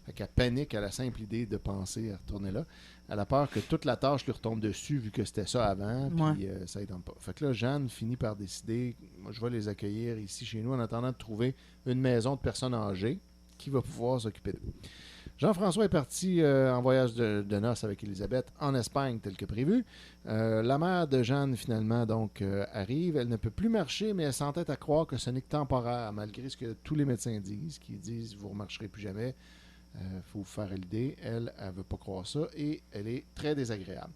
[SPEAKER 2] Fait qu'elle panique à la simple idée de penser à retourner là. Elle a peur que toute la tâche lui retombe dessus vu que c'était ça avant, puis ça ne tente pas. Fait que là, Jeanne finit par décider, moi, je vais les accueillir ici chez nous en attendant de trouver une maison de personnes âgées qui va pouvoir s'occuper d'eux. Jean-François est parti en voyage de noces avec Elisabeth en Espagne, tel que prévu. La mère de Jeanne, finalement, donc, arrive. Elle ne peut plus marcher, mais elle s'entête à croire que ce n'est que temporaire, malgré ce que tous les médecins disent, qui disent « vous ne remarcherez plus jamais ». Faut vous faire à l'idée. Elle ne veut pas croire ça et elle est très désagréable.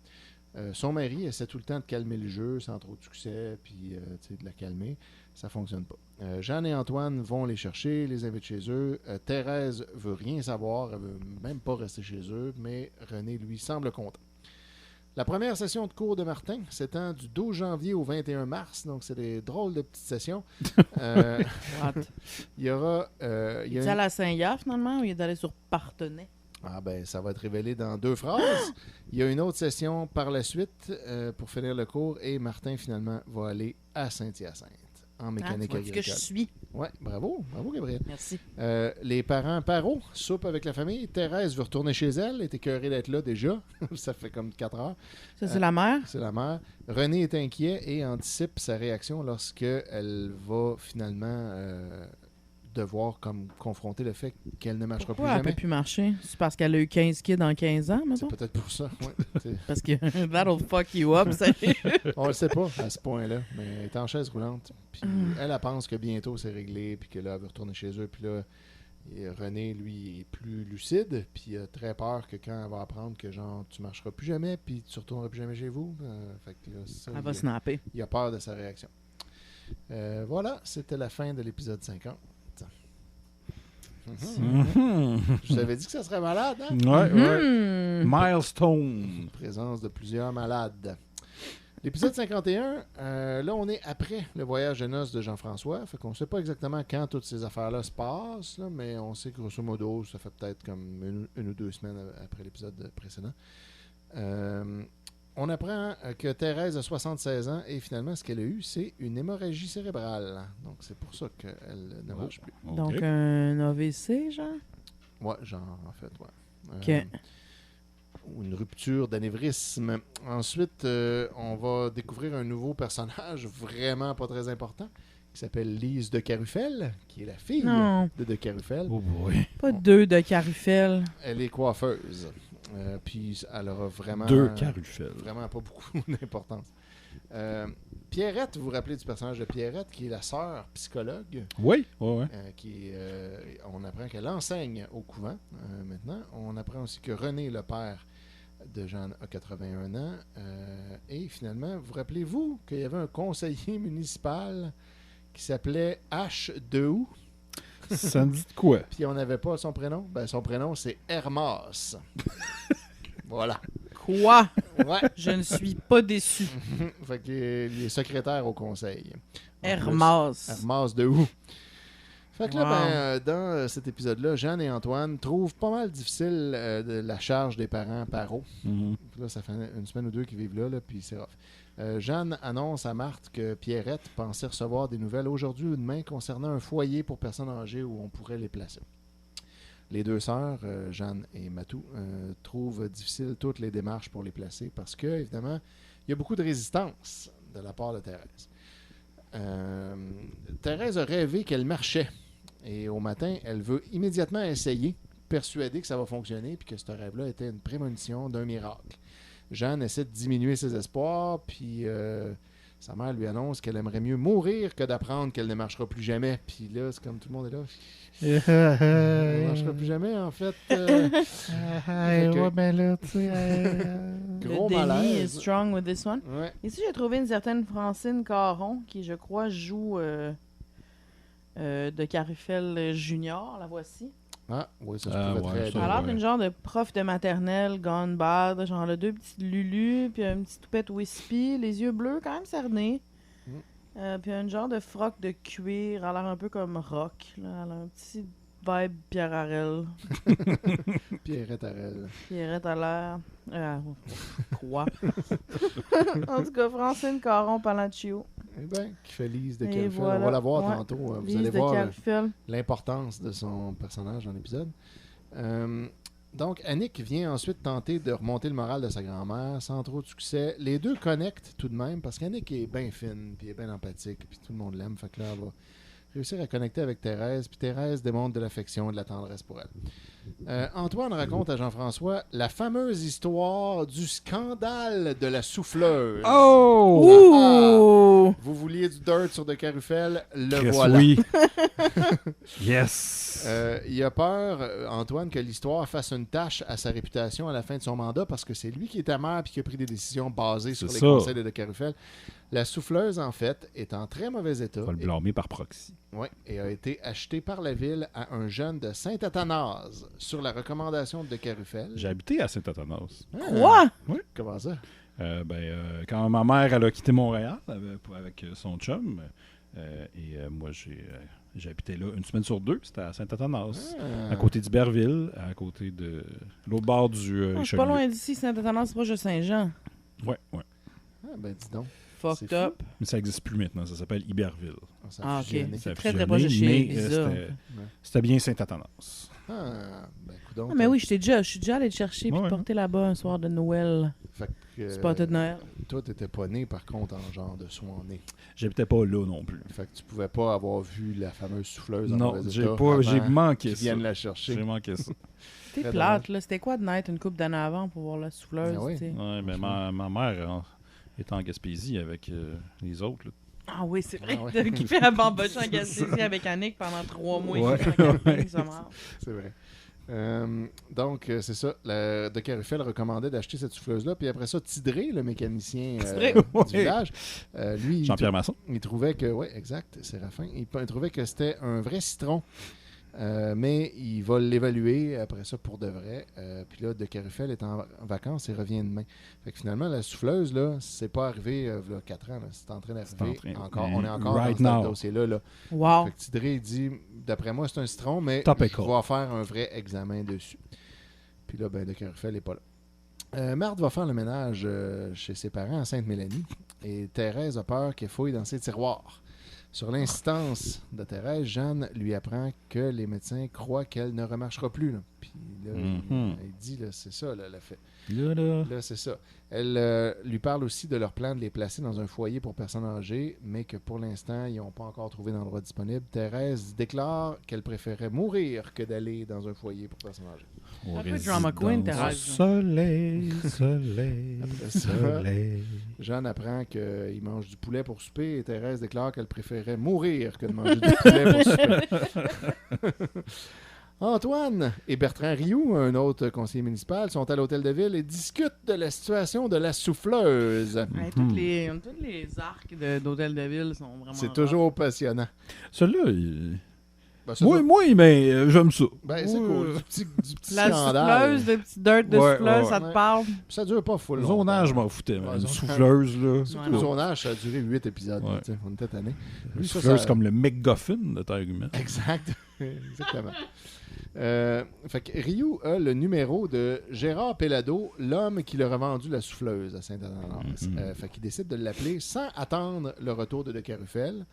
[SPEAKER 2] Son mari essaie tout le temps de calmer le jeu sans trop de succès, puis de la calmer. Ça ne fonctionne pas. Jeanne et Antoine vont les chercher, les invitent chez eux. Thérèse veut rien savoir, elle veut même pas rester chez eux, mais René, lui, semble content. La première session de cours de Martin s'étend du 12 janvier au 21 mars, donc c'est des drôles de petites sessions.
[SPEAKER 3] What?
[SPEAKER 2] Il y aura...
[SPEAKER 3] Il est à la Saint-Yaf, finalement, ou il est allé sur Partenay?
[SPEAKER 2] Ah ben, ça va être révélé dans 2 phrases. Il y a une autre session par la suite pour finir le cours et Martin, finalement, va aller à Saint-Hyacinthe en mécanique
[SPEAKER 3] tu vois que
[SPEAKER 2] agricole.
[SPEAKER 3] je suis.
[SPEAKER 2] Ouais, bravo Gabriel.
[SPEAKER 3] Merci.
[SPEAKER 2] Les parents Parot soupent avec la famille. Thérèse veut retourner chez elle, elle est écœurée d'être là déjà. Ça fait comme 4 heures.
[SPEAKER 3] Ça, c'est la mère?
[SPEAKER 2] C'est la mère. René est inquiet et anticipe sa réaction lorsqu'elle va finalement devoir comme confronter le fait qu'elle ne marchera
[SPEAKER 3] Pourquoi elle
[SPEAKER 2] plus
[SPEAKER 3] peut
[SPEAKER 2] jamais.
[SPEAKER 3] plus marcher? C'est parce qu'elle a eu 15 kids en 15 ans,
[SPEAKER 2] C'est
[SPEAKER 3] mettons?
[SPEAKER 2] peut-être pour ça. Ouais, c'est-
[SPEAKER 3] Parce que that'll fuck you up, ça.
[SPEAKER 2] On le sait pas à ce point-là, mais elle est en chaise roulante. Puis elle pense que bientôt c'est réglé, puis que là, elle veut retourner chez eux. Puis là, et René, lui, est plus lucide, puis il a très peur que quand elle va apprendre que genre, tu marcheras plus jamais, puis tu retourneras plus jamais chez vous. Fait que là, ça,
[SPEAKER 3] Elle va snapper.
[SPEAKER 2] il a peur de sa réaction. Voilà, c'était la fin de l'épisode 50.
[SPEAKER 1] Mhm.
[SPEAKER 2] Je vous avais dit que ça serait malade, hein?
[SPEAKER 1] Ouais, ouais.
[SPEAKER 3] Hmm.
[SPEAKER 1] Milestone.
[SPEAKER 2] Présence de plusieurs malades. L'épisode 51, là, on est après le voyage de noces de Jean-François. Fait qu'on ne sait pas exactement quand toutes ces affaires-là se passent, là, mais on sait que grosso modo, ça fait peut-être comme une ou 2 semaines après l'épisode précédent. On apprend que Thérèse a 76 ans et finalement, ce qu'elle a eu, c'est une hémorragie cérébrale. Donc, c'est pour ça qu'elle ne marche plus.
[SPEAKER 3] Donc,
[SPEAKER 1] Ok.
[SPEAKER 3] un AVC, genre?
[SPEAKER 2] Ouais, genre, en fait, ouais.
[SPEAKER 3] OK.
[SPEAKER 2] ou une rupture d'anévrisme. Ensuite, on va découvrir un nouveau personnage vraiment pas très important qui s'appelle Lise de Carufel, qui est la fille
[SPEAKER 3] Non,
[SPEAKER 2] de Carufel.
[SPEAKER 1] Oh boy.
[SPEAKER 3] pas deux de Carufel.
[SPEAKER 2] Elle est coiffeuse. Puis elle aura vraiment...
[SPEAKER 1] 2 Carufel.
[SPEAKER 2] Vraiment pas beaucoup d'importance. Pierrette, vous vous rappelez du personnage de Pierrette, qui est la sœur psychologue,
[SPEAKER 1] Oui, ouais.
[SPEAKER 2] on apprend qu'elle enseigne au couvent maintenant. On apprend aussi que René, le père de Jeanne, a 81 ans. Et finalement, vous rappelez-vous qu'il y avait un conseiller municipal qui s'appelait H. Dehou,
[SPEAKER 1] Ça me dit de quoi?
[SPEAKER 2] puis on n'avait pas son prénom? Ben, son prénom, c'est Hermas. Voilà.
[SPEAKER 3] Quoi?
[SPEAKER 2] Ouais.
[SPEAKER 3] Je ne suis pas déçu.
[SPEAKER 2] Fait qu'il est secrétaire au conseil.
[SPEAKER 3] Hermas.
[SPEAKER 2] Hermas Dehou. Fait que là,
[SPEAKER 3] Wow.
[SPEAKER 2] dans cet épisode-là, Jeanne et Antoine trouvent pas mal difficile la charge des parents paro.
[SPEAKER 1] Mhm.
[SPEAKER 2] Là, ça fait une semaine ou deux qu'ils vivent là, puis c'est rough. Jeanne annonce à Marthe que Pierrette pensait recevoir des nouvelles aujourd'hui ou demain concernant un foyer pour personnes âgées où on pourrait les placer. Les deux sœurs, Jeanne et Matou, trouvent difficile toutes les démarches pour les placer parce que, évidemment, il y a beaucoup de résistance de la part de Thérèse. Thérèse a rêvé qu'elle marchait et au matin, elle veut immédiatement essayer, persuadée que ça va fonctionner puis que ce rêve-là était une prémonition d'un miracle. Jeanne essaie de diminuer ses espoirs, puis sa mère lui annonce qu'elle aimerait mieux mourir que d'apprendre qu'elle ne marchera plus jamais. Puis là, c'est comme tout le monde est là. Elle ne marchera plus jamais, en fait.
[SPEAKER 1] Ouais, ben là, tu sais.
[SPEAKER 2] Gros
[SPEAKER 3] Le déni is
[SPEAKER 2] malaise.
[SPEAKER 3] strong with this one.
[SPEAKER 2] Ouais.
[SPEAKER 3] Ici, j'ai trouvé une certaine Francine Caron qui, je crois, joue de Carufel Junior. La voici.
[SPEAKER 2] Ah, oui, ça se
[SPEAKER 1] Ah,
[SPEAKER 2] pouvait
[SPEAKER 1] ouais,
[SPEAKER 2] très
[SPEAKER 1] ça,
[SPEAKER 3] Elle a
[SPEAKER 2] bien.
[SPEAKER 3] l'air
[SPEAKER 1] ouais.
[SPEAKER 3] d'une genre de prof de maternelle gone bad. Genre, elle a deux petites Lulu, puis une petite toupette wispy, les yeux bleus quand même cernés. Puis un genre de froc de cuir. Elle a l'air un peu comme rock. Là. Elle a un petit vibe Pierre Harel.
[SPEAKER 2] Pierrette Harel.
[SPEAKER 3] Pierrette a l'air... quoi? En tout cas, Francine Caron Palaccio.
[SPEAKER 2] Eh bien, qui fait Lise de
[SPEAKER 3] Et
[SPEAKER 2] Carufel.
[SPEAKER 3] voilà.
[SPEAKER 2] On va la voir
[SPEAKER 3] Ouais.
[SPEAKER 2] tantôt. Vous
[SPEAKER 3] Lise
[SPEAKER 2] allez
[SPEAKER 3] de
[SPEAKER 2] voir
[SPEAKER 3] Carufel.
[SPEAKER 2] l'importance de son personnage dans l'épisode. Donc, Annick vient ensuite tenter de remonter le moral de sa grand-mère sans trop de succès. Les deux connectent tout de même parce qu'Annick est bien fine, puis est bien empathique, puis tout le monde l'aime. Fait que là, elle va réussir à connecter avec Thérèse, puis Thérèse démontre de l'affection et de la tendresse pour elle. Antoine raconte à Jean-François la fameuse histoire du scandale de la souffleuse.
[SPEAKER 1] Oh!
[SPEAKER 3] Ouh!
[SPEAKER 2] Vous vouliez du dirt sur de Carufel, le
[SPEAKER 1] Chris,
[SPEAKER 2] voilà.
[SPEAKER 1] oui. Yes.
[SPEAKER 2] Il a peur, Antoine, que l'histoire fasse une tâche à sa réputation à la fin de son mandat parce que c'est lui qui est maire et qui a pris des décisions basées sur les
[SPEAKER 1] C'est ça.
[SPEAKER 2] conseils de Carufel. La souffleuse, en fait, est en très mauvais état.
[SPEAKER 1] On va le blâmer par proxy.
[SPEAKER 2] Et a été achetée par la ville à un jeune de Saint-Athanase sur la recommandation de Carufel.
[SPEAKER 1] J'ai habité à Saint-Athanas.
[SPEAKER 3] Quoi?
[SPEAKER 2] Comment ça?
[SPEAKER 1] Quand ma mère elle a quitté Montréal avec son chum, moi j'ai habité là une semaine sur deux, c'était à Saint-Athanas, à côté d'Iberville, à côté de l'autre bord du
[SPEAKER 3] Je suis pas
[SPEAKER 1] Richelieu.
[SPEAKER 3] loin d'ici, Saint-Athanas, c'est proche de Saint-Jean.
[SPEAKER 1] Ouais.
[SPEAKER 2] Ah, ben dis donc.
[SPEAKER 3] Fucked
[SPEAKER 2] C'est
[SPEAKER 3] up.
[SPEAKER 1] Mais ça n'existe plus maintenant, ça s'appelle Iberville.
[SPEAKER 2] Ça a
[SPEAKER 3] Ah, ok.
[SPEAKER 2] fusionné.
[SPEAKER 1] Ça a
[SPEAKER 3] très, très
[SPEAKER 1] fusionné,
[SPEAKER 3] proche de chez
[SPEAKER 1] mais,
[SPEAKER 3] Lisa.
[SPEAKER 1] c'était bien Saint-Athanas.
[SPEAKER 2] Ah, ben coudonc.
[SPEAKER 3] Ah, mais oui, je suis déjà allé le chercher puis
[SPEAKER 1] Ouais.
[SPEAKER 3] te porter là-bas un soir de Noël.
[SPEAKER 2] Fait que,
[SPEAKER 3] Spotted Noël.
[SPEAKER 2] toi, t'étais pas né, par contre, en genre de soin-né.
[SPEAKER 1] J'habitais pas là non plus.
[SPEAKER 2] Fait que tu pouvais pas avoir vu la fameuse souffleuse en
[SPEAKER 1] Non,
[SPEAKER 2] mauvais
[SPEAKER 1] j'ai
[SPEAKER 2] état
[SPEAKER 1] pas, j'ai
[SPEAKER 2] avant
[SPEAKER 1] manqué
[SPEAKER 2] qu'ils
[SPEAKER 1] ça.
[SPEAKER 2] viennent la chercher.
[SPEAKER 1] J'ai manqué ça.
[SPEAKER 3] C'était
[SPEAKER 2] Très
[SPEAKER 3] plate, là. C'était quoi de naître une couple d'années avant pour voir la souffleuse,
[SPEAKER 2] Ah oui.
[SPEAKER 3] tu sais?
[SPEAKER 1] Ouais, mais ma mère est en Gaspésie avec les autres. Là.
[SPEAKER 3] Ah oui, c'est vrai.
[SPEAKER 2] Ah ouais.
[SPEAKER 3] T'as occupé à bambocher en Gaspésie avec Annick pendant 3 mois.
[SPEAKER 1] Ouais,
[SPEAKER 3] ici, en camping,
[SPEAKER 1] ouais.
[SPEAKER 3] ça marche.
[SPEAKER 2] C'est vrai. Donc, c'est ça. De Carufel recommandait d'acheter cette souffleuse-là. Puis après ça, Tidré, le mécanicien
[SPEAKER 3] Tidré,
[SPEAKER 2] du
[SPEAKER 1] ouais.
[SPEAKER 2] village, lui,
[SPEAKER 1] Jean-Pierre Masson.
[SPEAKER 2] il trouvait que... Oui, exact, Séraphin. Il trouvait que c'était un vrai citron. Mais il va l'évaluer après ça pour de vrai. Puis là, de Carufel est en vacances et revient demain. Fait que finalement, la souffleuse, là, c'est pas arrivé il y a 4 ans. Là. C'est en train d'arriver. On est encore
[SPEAKER 1] Right
[SPEAKER 2] dans
[SPEAKER 1] now.
[SPEAKER 2] ce dossier-là. Là.
[SPEAKER 3] Wow.
[SPEAKER 2] Fait que Tidré, il dit, d'après moi, c'est un citron, mais
[SPEAKER 1] Topical.
[SPEAKER 2] il va faire un vrai examen dessus. Puis là, de Carufel n'est pas là. Marthe va faire le ménage chez ses parents à Sainte-Mélanie. Et Thérèse a peur qu'elle fouille dans ses tiroirs. Sur l'insistance de Thérèse, Jeanne lui apprend que les médecins croient qu'elle ne remarchera plus. Là. Puis là, il dit, là, c'est ça, là, elle a fait. Là, c'est ça. Elle lui parle aussi de leur plan de les placer dans un foyer pour personnes âgées, mais que pour l'instant, ils n'ont pas encore trouvé d'endroit disponible. Thérèse déclare qu'elle préférait mourir que d'aller dans un foyer pour personnes âgées.
[SPEAKER 3] Un peu drama queen, Thérèse.
[SPEAKER 1] Soleil, soleil,
[SPEAKER 2] Après ça,
[SPEAKER 1] soleil.
[SPEAKER 2] Jeanne apprend qu'il mange du poulet pour souper et Thérèse déclare qu'elle préférait mourir que de manger du poulet pour souper. Antoine et Bertrand Rioux, un autre conseiller municipal, sont à l'hôtel de ville et discutent de la situation de la souffleuse.
[SPEAKER 3] Ouais, tous les arcs d'hôtel de ville sont vraiment.
[SPEAKER 2] C'est toujours passionnant.
[SPEAKER 1] Celui-là, il...
[SPEAKER 2] Ben, ça
[SPEAKER 1] moi,
[SPEAKER 2] doit-
[SPEAKER 1] moi, mais j'aime ça.
[SPEAKER 2] Ben, c'est cool. Du petit
[SPEAKER 3] La
[SPEAKER 2] scandale.
[SPEAKER 3] souffleuse, le petit dirt de
[SPEAKER 1] Ouais,
[SPEAKER 3] souffleuse,
[SPEAKER 1] ouais.
[SPEAKER 3] ça te parle?
[SPEAKER 2] Ça dure pas full
[SPEAKER 1] Le
[SPEAKER 2] longtemps.
[SPEAKER 1] zonage, je m'en foutais. mais
[SPEAKER 2] Ouais,
[SPEAKER 1] une
[SPEAKER 2] zonage.
[SPEAKER 1] souffleuse, là.
[SPEAKER 2] Surtout
[SPEAKER 3] Ouais.
[SPEAKER 2] le zonage, ça a duré 8 épisodes.
[SPEAKER 1] Ouais.
[SPEAKER 2] tu sais, On était tannés.
[SPEAKER 1] Une
[SPEAKER 2] Lui, ça,
[SPEAKER 1] souffleuse
[SPEAKER 2] ça-
[SPEAKER 1] comme le McGuffin de ta argument.
[SPEAKER 2] Exact. Exactement. Fait que Ryu a le numéro de Gérard Pellado, l'homme qui leur a vendu la souffleuse à Saint-Anne-en-Laurence. Fait qu'il décide de l'appeler sans attendre le retour de Carufel.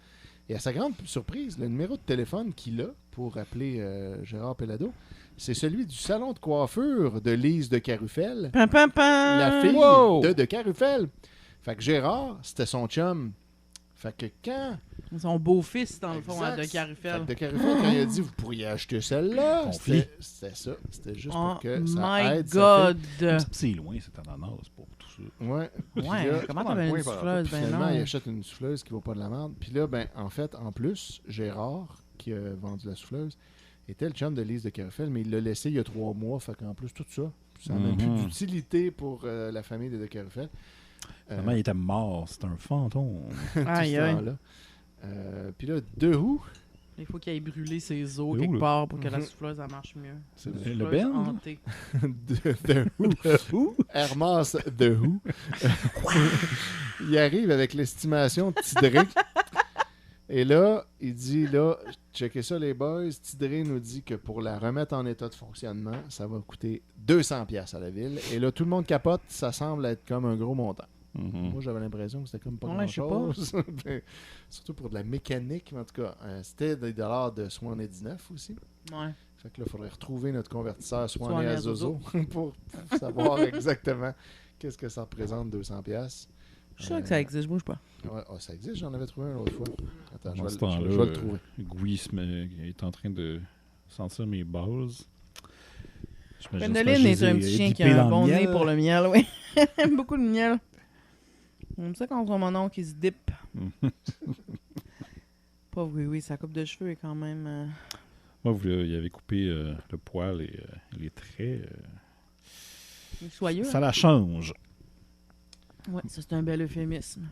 [SPEAKER 2] Et à sa grande surprise, le numéro de téléphone qu'il a pour appeler Gérard Pellado, c'est celui du salon de coiffure de Lise de Carufel,
[SPEAKER 3] Pam, pam, pam!
[SPEAKER 2] la fille
[SPEAKER 1] Wow!
[SPEAKER 2] de Carufel. Fait que Gérard, c'était son chum. Fait que quand...
[SPEAKER 3] Son beau-fils, dans le fond,
[SPEAKER 2] Exact.
[SPEAKER 3] de Carufel.
[SPEAKER 2] Fait que de Carufel, quand il a dit « Vous pourriez acheter celle-là »,
[SPEAKER 1] Conflit.
[SPEAKER 2] c'était ça. C'était juste
[SPEAKER 3] Oh
[SPEAKER 2] pour que ça
[SPEAKER 3] my
[SPEAKER 2] aide sa
[SPEAKER 3] God!
[SPEAKER 1] C'est loin, cet ananas, pour tout ça.
[SPEAKER 2] fille. Ouais. Puis
[SPEAKER 3] Ouais,
[SPEAKER 2] là,
[SPEAKER 3] comment
[SPEAKER 1] dans
[SPEAKER 3] t'avais
[SPEAKER 1] le
[SPEAKER 3] une
[SPEAKER 1] coin, par
[SPEAKER 3] souffleuse? Ben
[SPEAKER 2] finalement, il
[SPEAKER 3] non.
[SPEAKER 2] achète une souffleuse qui vaut pas de la merde. Puis là, ben, en fait, en plus, Gérard, qui a vendu la souffleuse, était le chum de Lise de Carufel, mais il l'a laissé il y a 3 mois. Fait qu'en plus, tout ça, ça n'a même plus d'utilité pour la famille des de Carufel.
[SPEAKER 1] Finalement, il était mort. C'était un fantôme.
[SPEAKER 3] Aïe, aïe.
[SPEAKER 2] Puis là, The Who,
[SPEAKER 3] Il faut qu'il aille brûler ses os
[SPEAKER 1] C'est où,
[SPEAKER 3] quelque
[SPEAKER 1] là?
[SPEAKER 3] part pour que la souffleuse, elle marche mieux.
[SPEAKER 2] c'est
[SPEAKER 3] Une
[SPEAKER 1] Le
[SPEAKER 3] souffleuse
[SPEAKER 1] Ben?
[SPEAKER 3] hantée.
[SPEAKER 2] The Who, Hermas The Who, il arrive avec l'estimation de Tidré. Et là, il dit, là, checkez ça les boys, Tidré nous dit que pour la remettre en état de fonctionnement, ça va coûter 200$ à la ville. Et là, tout le monde capote, ça semble être comme un gros montant. Moi, j'avais l'impression que c'était comme pas
[SPEAKER 3] Ouais, je sais
[SPEAKER 2] grand-chose. Ben, surtout pour de la mécanique, mais en tout cas, c'était des dollars de 79 aussi.
[SPEAKER 3] Ouais.
[SPEAKER 2] Fait que là, il faudrait retrouver notre convertisseur Swanee
[SPEAKER 3] Swanee
[SPEAKER 2] à
[SPEAKER 3] à
[SPEAKER 2] Zozo pour savoir exactement qu'est-ce que ça représente 200$.
[SPEAKER 3] Je suis sûr que ça existe, bouge pas.
[SPEAKER 2] Ouais, ça existe, j'en avais trouvé un l'autre fois. Attends, je
[SPEAKER 1] Dans
[SPEAKER 2] vais,
[SPEAKER 1] ce
[SPEAKER 2] le-
[SPEAKER 1] temps-là,
[SPEAKER 2] je vais le trouver.
[SPEAKER 1] Gouy est en train de sentir mes bases.
[SPEAKER 3] Pendeline est un petit chien qui a un bon nez pour le miel, oui. Il aime beaucoup le miel. Comme ça quand on voit mon oncle qui se dip. Pauvre oui, sa coupe de cheveux est quand même...
[SPEAKER 1] Moi, il avait coupé le poil et les traits.
[SPEAKER 3] soyeux.
[SPEAKER 1] Ça la change.
[SPEAKER 3] Ouais, ça c'est un bel euphémisme.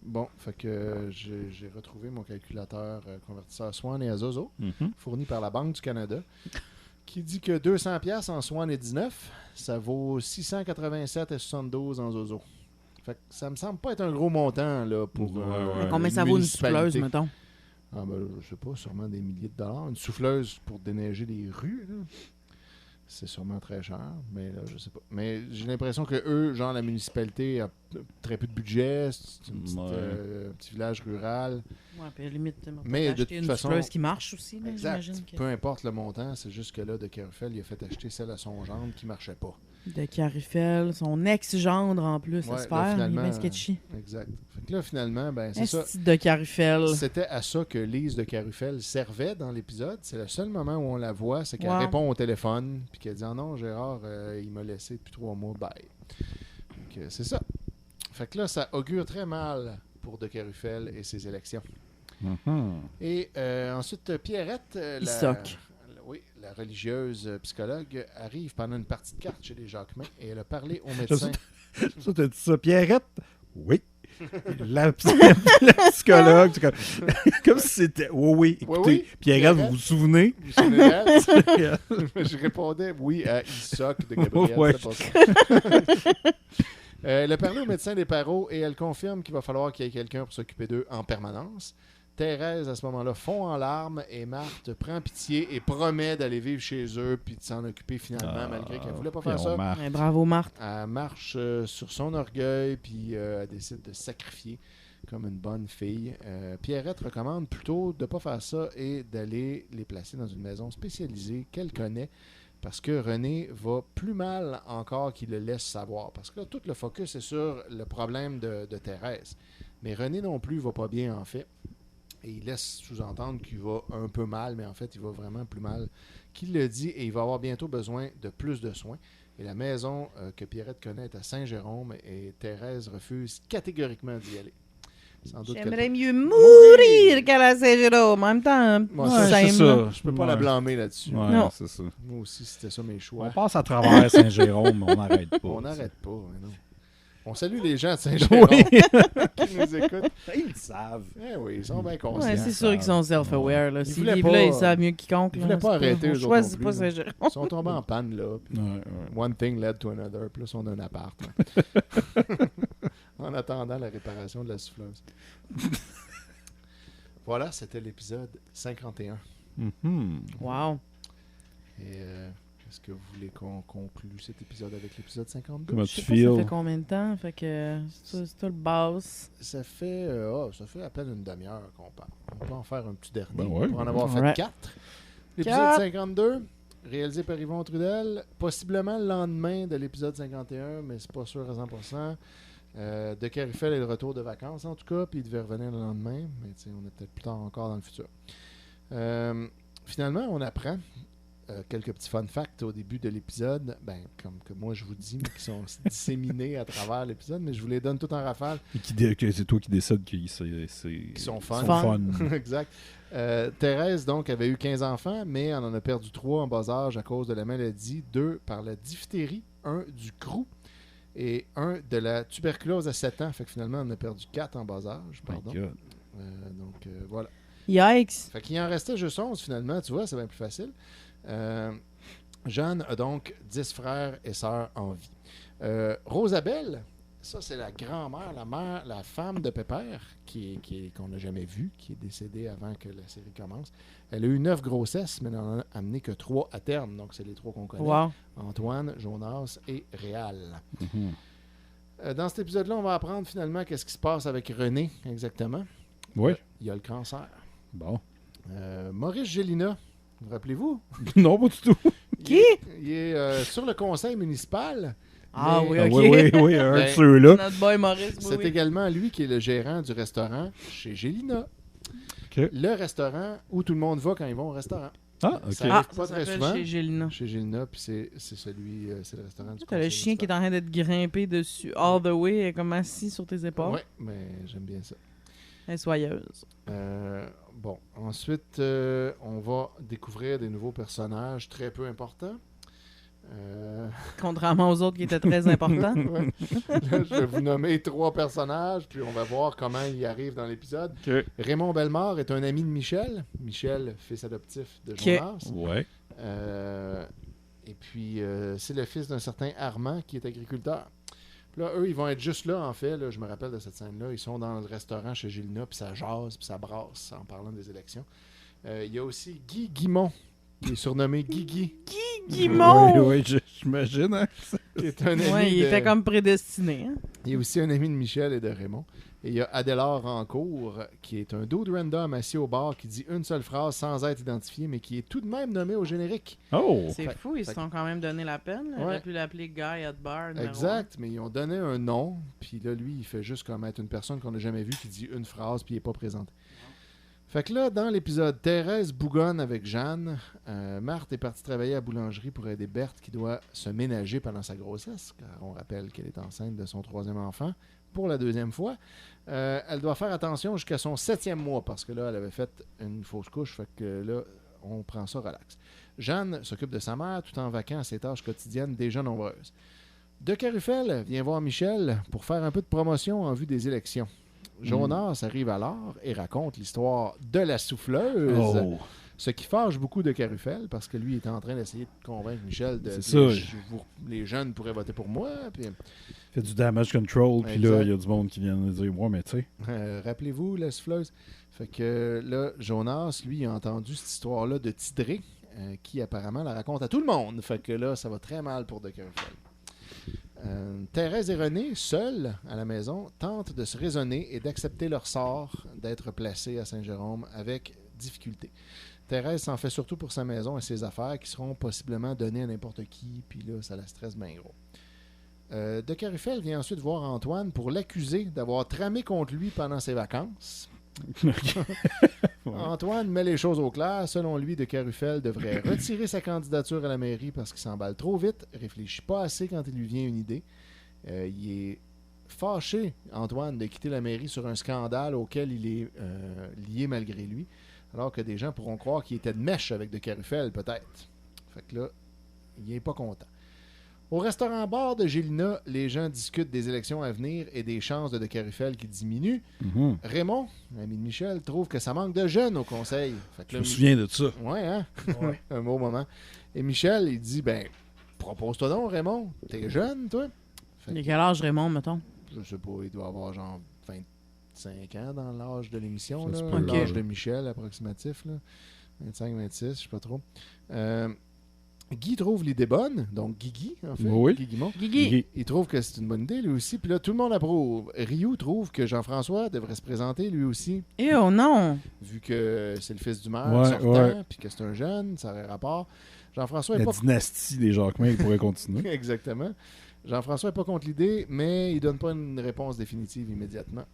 [SPEAKER 2] Bon, fait que j'ai retrouvé mon calculateur convertisseur Swanee à Zozo, fourni par la Banque du Canada, qui dit que 200$ en Swanee 19, ça vaut 687,72 en Zozo. Fait que ça me semble pas être un gros montant là, pour
[SPEAKER 1] Ouais.
[SPEAKER 3] Combien ça vaut une
[SPEAKER 2] municipalité.
[SPEAKER 3] souffleuse, mettons?
[SPEAKER 2] Ah ben, je sais pas, sûrement des milliers de dollars. Une souffleuse pour déneiger les rues, là, c'est sûrement très cher, mais là, je sais pas. Mais j'ai l'impression que eux, genre la municipalité, a très peu de budget, c'est un petit village rural.
[SPEAKER 3] Ouais, puis à la limite,
[SPEAKER 2] Mais de
[SPEAKER 3] acheter
[SPEAKER 2] toute
[SPEAKER 3] une
[SPEAKER 2] façon-
[SPEAKER 3] souffleuse qui marche aussi, là,
[SPEAKER 2] Exact.
[SPEAKER 3] j'imagine. Que...
[SPEAKER 2] Peu importe le montant, c'est juste que là, de Carufel, il a fait acheter celle à son gendre qui marchait pas.
[SPEAKER 3] De Carufel, son ex-gendre en plus,
[SPEAKER 2] Ouais, là,
[SPEAKER 3] j'espère. Il est
[SPEAKER 2] finalement,
[SPEAKER 3] bien sketchy.
[SPEAKER 2] Exact. Fait que là, finalement, ben, c'est ça.
[SPEAKER 3] Esti de Carufel.
[SPEAKER 2] C'était à ça que Lise de Carufel servait dans l'épisode. C'est le seul moment où on la voit, c'est qu'elle
[SPEAKER 3] Wow.
[SPEAKER 2] répond au téléphone, puis qu'elle dit « Ah non, Gérard, il m'a laissé depuis 3 mois, bye. » Donc, c'est ça. Fait que là, ça augure très mal pour de Carufel et ses élections. Et ensuite, Pierrette,
[SPEAKER 3] Issoc.
[SPEAKER 2] oui, la religieuse psychologue, arrive pendant une partie de cartes chez les Jacquemin et elle a parlé au médecin.
[SPEAKER 1] Ça, t'as dit ça, Pierrette? Oui. La psychologue, c'est comme si c'était. Oui, écoutez,
[SPEAKER 2] oui,
[SPEAKER 1] Pierrette,
[SPEAKER 2] Pierrette.
[SPEAKER 1] vous vous souvenez?
[SPEAKER 2] Vous savez d'elle? Je répondais oui à Issoc de Gabriel.
[SPEAKER 1] Ouais.
[SPEAKER 2] c'est pas ça. Elle a parlé au médecin des Parros et elle confirme qu'il va falloir qu'il y ait quelqu'un pour s'occuper d'eux en permanence. Thérèse, à ce moment-là, fond en larmes et Marthe prend pitié et promet d'aller vivre chez eux puis de s'en occuper finalement, malgré qu'elle ne voulait pas faire ça.
[SPEAKER 3] Ouais, bravo, Marthe.
[SPEAKER 2] Elle marche sur son orgueil puis elle décide de sacrifier comme une bonne fille. Pierrette recommande plutôt de ne pas faire ça et d'aller les placer dans une maison spécialisée qu'elle connaît parce que René va plus mal encore qu'il le laisse savoir. Parce que là, tout le focus est sur le problème de Thérèse. Mais René non plus va pas bien en fait. Et il laisse sous-entendre qu'il va un peu mal, mais en fait, il va vraiment plus mal qu'il le dit et il va avoir bientôt besoin de plus de soins. Et la maison que Pierrette connaît est à Saint-Jérôme et Thérèse refuse catégoriquement d'y aller. Sans doute
[SPEAKER 3] J'aimerais mieux mourir qu'à la Saint-Jérôme. En même temps,
[SPEAKER 2] Moi,
[SPEAKER 1] Ouais,
[SPEAKER 3] simple,
[SPEAKER 1] c'est
[SPEAKER 3] là.
[SPEAKER 1] ça.
[SPEAKER 2] je peux pas la blâmer là-dessus.
[SPEAKER 1] Ouais,
[SPEAKER 3] Non.
[SPEAKER 1] c'est ça.
[SPEAKER 2] Moi aussi, c'était ça mes choix.
[SPEAKER 1] On passe à travers Saint-Jérôme, mais on n'arrête pas.
[SPEAKER 2] On n'arrête pas. Mais non. On salue les gens de Saint-Jérôme
[SPEAKER 1] Oui.
[SPEAKER 2] qui nous écoutent.
[SPEAKER 1] Ils le savent.
[SPEAKER 2] Eh oui, ils sont bien conscients.
[SPEAKER 3] Ouais, c'est sûr qu'ils sont self-aware. Là.
[SPEAKER 2] Ils
[SPEAKER 3] S'ils
[SPEAKER 2] voulaient
[SPEAKER 3] vivent
[SPEAKER 2] pas-
[SPEAKER 3] là, ils savent mieux quiconque.
[SPEAKER 2] ils
[SPEAKER 3] là.
[SPEAKER 2] voulaient pas
[SPEAKER 3] C'est
[SPEAKER 2] arrêter, eux
[SPEAKER 3] On
[SPEAKER 2] autres
[SPEAKER 3] choisit
[SPEAKER 2] non plus,
[SPEAKER 3] pas
[SPEAKER 2] là.
[SPEAKER 3] Saint-Jérôme.
[SPEAKER 2] Ils sont tombés en panne, là. Puis
[SPEAKER 1] Ouais, ouais.
[SPEAKER 2] one thing led to another. Plus on a un appart. En attendant la réparation de la souffleuse. Voilà, c'était l'épisode 51.
[SPEAKER 1] Mhm.
[SPEAKER 3] Wow.
[SPEAKER 2] Et est-ce que vous voulez qu'on conclue cet épisode avec l'épisode 52?
[SPEAKER 1] Comment
[SPEAKER 3] Je sais
[SPEAKER 1] tu
[SPEAKER 3] pas ça fait
[SPEAKER 1] feels?
[SPEAKER 3] combien de temps. Fait que c'est toi le boss.
[SPEAKER 2] Ça fait à peine une demi-heure qu'on parle. On peut en faire un petit dernier.
[SPEAKER 1] Ben ouais,
[SPEAKER 2] pour en
[SPEAKER 1] ben
[SPEAKER 2] avoir fait
[SPEAKER 3] ouais.
[SPEAKER 2] 4. L'épisode
[SPEAKER 3] 4.
[SPEAKER 2] 52, réalisé par Yvon Trudel, possiblement le lendemain de l'épisode 51, mais c'est pas sûr à 100%. De Carifel est de retour de vacances, en tout cas, puis il devait revenir le lendemain, mais on est peut-être plus tard encore dans le futur. Finalement, on apprend quelques petits fun facts au début de l'épisode, comme que moi je vous dis, mais qui sont disséminés à travers l'épisode, mais je vous les donne tout en rafale.
[SPEAKER 1] Et que c'est toi qui décides qu'ils
[SPEAKER 2] Qui sont fun.
[SPEAKER 3] Fun.
[SPEAKER 2] Exact. Thérèse, donc, avait eu 15 enfants, mais on en a perdu 3 en bas âge à cause de la maladie, 2 par la diphtérie, 1 du croup et 1 de la tuberculose à 7 ans. Fait que finalement, on en a perdu 4 en bas âge. Pardon. Donc, voilà.
[SPEAKER 3] Yikes.
[SPEAKER 2] Fait qu'il en restait juste 11 finalement, tu vois, c'est bien plus facile. Jeanne a donc 10 frères et sœurs en vie. Rosabelle, ça c'est la grand-mère, la femme de Pépère, qu'on n'a jamais vue, qui est décédée avant que la série commence. Elle a eu 9 grossesses, mais elle n'en a amené que 3 à terme. Donc c'est les 3 qu'on connaît.
[SPEAKER 3] Wow.
[SPEAKER 2] Antoine, Jonas et Réal.
[SPEAKER 1] Mhm.
[SPEAKER 2] Dans cet épisode-là, on va apprendre finalement qu'est-ce qui se passe avec René, exactement.
[SPEAKER 1] Oui.
[SPEAKER 2] Il y a le cancer.
[SPEAKER 1] Bon.
[SPEAKER 2] Maurice Gélina, vous rappelez-vous?
[SPEAKER 1] Non, pas du tout.
[SPEAKER 3] Qui?
[SPEAKER 2] Il est sur le conseil municipal.
[SPEAKER 3] Ah
[SPEAKER 2] mais
[SPEAKER 3] oui,
[SPEAKER 1] Ah,
[SPEAKER 3] ok.
[SPEAKER 1] oui, un
[SPEAKER 2] Ben,
[SPEAKER 1] de ceux-là.
[SPEAKER 3] Notre boy Maurice, oui,
[SPEAKER 2] C'est
[SPEAKER 3] oui.
[SPEAKER 2] également lui qui est le gérant du restaurant chez Gélina.
[SPEAKER 1] Ok.
[SPEAKER 2] Le restaurant où tout le monde va quand ils vont au restaurant.
[SPEAKER 1] Ah, ok.
[SPEAKER 2] Ça
[SPEAKER 3] Ah,
[SPEAKER 2] arrive
[SPEAKER 3] ça
[SPEAKER 2] pas très
[SPEAKER 3] s'appelle
[SPEAKER 2] souvent.
[SPEAKER 3] chez Gélina.
[SPEAKER 2] Chez Gélina, puis c'est le restaurant du
[SPEAKER 3] T'as le
[SPEAKER 2] conseil
[SPEAKER 3] chien qui est en train d'être grimpé dessus, all the way, comme assis sur tes épaules.
[SPEAKER 2] Oui, mais j'aime bien ça.
[SPEAKER 3] Elle est soyeuse.
[SPEAKER 2] Bon, ensuite, on va découvrir des nouveaux personnages très peu importants.
[SPEAKER 3] Contrairement aux autres qui étaient très importants.
[SPEAKER 2] Ouais. Là, je vais vous nommer 3 personnages, puis on va voir comment ils arrivent dans l'épisode.
[SPEAKER 1] Ok.
[SPEAKER 2] Raymond Bellemare est un ami de Michel. Michel, fils adoptif de Jonas.
[SPEAKER 1] Ouais.
[SPEAKER 2] Et puis, c'est le fils d'un certain Armand qui est agriculteur. Puis là, eux, ils vont être juste là, en fait. Là, je me rappelle de cette scène-là. Ils sont dans le restaurant chez Gélina, puis ça jase, puis ça brasse en parlant des élections. Il y a aussi Guy Guimont, qui est surnommé Guigui,
[SPEAKER 3] Guimond!
[SPEAKER 1] Oui, j'imagine. Hein?
[SPEAKER 2] qui est un ami
[SPEAKER 3] Ouais, il
[SPEAKER 2] de...
[SPEAKER 3] était comme prédestiné. Hein?
[SPEAKER 2] Il est aussi un ami de Michel et de Raymond. Et il y a Adélard Rancourt, qui est un dude random assis au bar qui dit une seule phrase sans être identifié, mais qui est tout de même nommé au générique.
[SPEAKER 1] Oh!
[SPEAKER 3] C'est
[SPEAKER 2] Fait-
[SPEAKER 3] fou, ils se
[SPEAKER 2] fait-
[SPEAKER 3] sont quand même donné la peine. Ils
[SPEAKER 2] Ouais.
[SPEAKER 3] auraient pu l'appeler Guy at Bar. numéro
[SPEAKER 2] Exact, mais ils ont donné un nom, puis là, lui, il fait juste comme être une personne qu'on n'a jamais vue qui dit une phrase, puis il n'est pas présenté. Fait que là, dans l'épisode, Thérèse bougonne avec Jeanne. Marthe est partie travailler à la boulangerie pour aider Berthe qui doit se ménager pendant sa grossesse, car on rappelle qu'elle est enceinte de son 3e enfant pour la 2e fois. Elle doit faire attention jusqu'à son 7e mois, parce que là, elle avait fait une fausse couche, fait que là, on prend ça relax. Jeanne s'occupe de sa mère tout en vaquant à ses tâches quotidiennes déjà nombreuses. De Carufel vient voir Michel pour faire un peu de promotion en vue des élections. Jonas arrive alors et raconte l'histoire de la souffleuse,
[SPEAKER 1] Oh!
[SPEAKER 2] ce qui fâche beaucoup de Carufel parce que lui était en train d'essayer de convaincre Michel de
[SPEAKER 1] C'est
[SPEAKER 2] dire,
[SPEAKER 1] ça.
[SPEAKER 2] les jeunes pourraient voter pour moi. Puis,
[SPEAKER 1] Fait du damage control, puis
[SPEAKER 2] Exact.
[SPEAKER 1] là, il y a du monde qui vient de dire, ouais, mais tu sais.
[SPEAKER 2] rappelez-vous la souffleuse. Fait que là, Jonas, lui, a entendu cette histoire-là de Tidré, qui apparemment la raconte à tout le monde. Fait que là, ça va très mal pour de Carufel. Thérèse et René, seuls à la maison, tentent de se raisonner et d'accepter leur sort d'être placés à Saint-Jérôme avec difficulté. Thérèse s'en fait surtout pour sa maison et ses affaires qui seront possiblement données à n'importe qui, puis là, ça la stresse bien gros. De Carufel vient ensuite voir Antoine pour l'accuser d'avoir tramé contre lui pendant ses vacances. Antoine met les choses au clair. Selon lui, De Carufel devrait retirer sa candidature à la mairie parce qu'il s'emballe trop vite, réfléchit pas assez quand il lui vient une idée. Il est fâché, Antoine, de quitter la mairie sur un scandale auquel il est lié malgré lui, alors que des gens pourront croire qu'il était de mèche avec De Carufel, peut-être. Fait que là, il n'est pas content. Au restaurant-bar de Gélina, les gens discutent des élections à venir et des chances de Carufel qui diminuent.
[SPEAKER 1] Mhm.
[SPEAKER 2] Raymond, l'ami de Michel, trouve que ça manque de jeunes au conseil. Fait que
[SPEAKER 1] Je
[SPEAKER 2] là,
[SPEAKER 1] me souviens de ça.
[SPEAKER 2] Ouais, hein?
[SPEAKER 4] Ouais.
[SPEAKER 2] Un beau moment. Et Michel, il dit, ben, propose-toi donc, Raymond. T'es jeune, toi? Fait
[SPEAKER 3] Il a
[SPEAKER 2] que,
[SPEAKER 3] quel âge, Raymond, mettons?
[SPEAKER 2] je sais pas, il doit avoir genre 25 ans dans l'âge de l'émission,
[SPEAKER 1] Ça
[SPEAKER 2] là.
[SPEAKER 1] se
[SPEAKER 3] peut,
[SPEAKER 2] L'âge
[SPEAKER 3] ok.
[SPEAKER 2] de Michel, approximatif, là. 25, 26, je sais pas trop. Guy trouve l'idée bonne, donc Guigui, en fait.
[SPEAKER 1] Oui.
[SPEAKER 2] Guy Guimond.
[SPEAKER 3] Guigui.
[SPEAKER 2] Il trouve que c'est une bonne idée, lui aussi. Puis là, tout le monde approuve. Ryu trouve que Jean-François devrait se présenter, lui aussi,
[SPEAKER 3] Eh oh non!
[SPEAKER 2] vu que c'est le fils du maire
[SPEAKER 1] Ouais,
[SPEAKER 2] sortant,
[SPEAKER 1] ouais.
[SPEAKER 2] puis que c'est un jeune, ça aurait rapport. Jean-François est
[SPEAKER 1] La
[SPEAKER 2] pas...
[SPEAKER 1] dynastie des Jacquemin, il pourrait continuer.
[SPEAKER 2] Exactement. Jean-François n'est pas contre l'idée, mais il donne pas une réponse définitive immédiatement.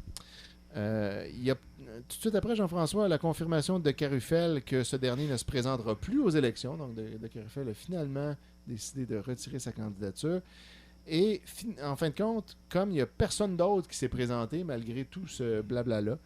[SPEAKER 2] Il y a tout de suite après Jean-François la confirmation de Carufel que ce dernier ne se présentera plus aux élections. Donc de Carufel a finalement décidé de retirer sa candidature. Et en fin de compte, comme il n'y a personne d'autre qui s'est présenté malgré tout ce blabla-là,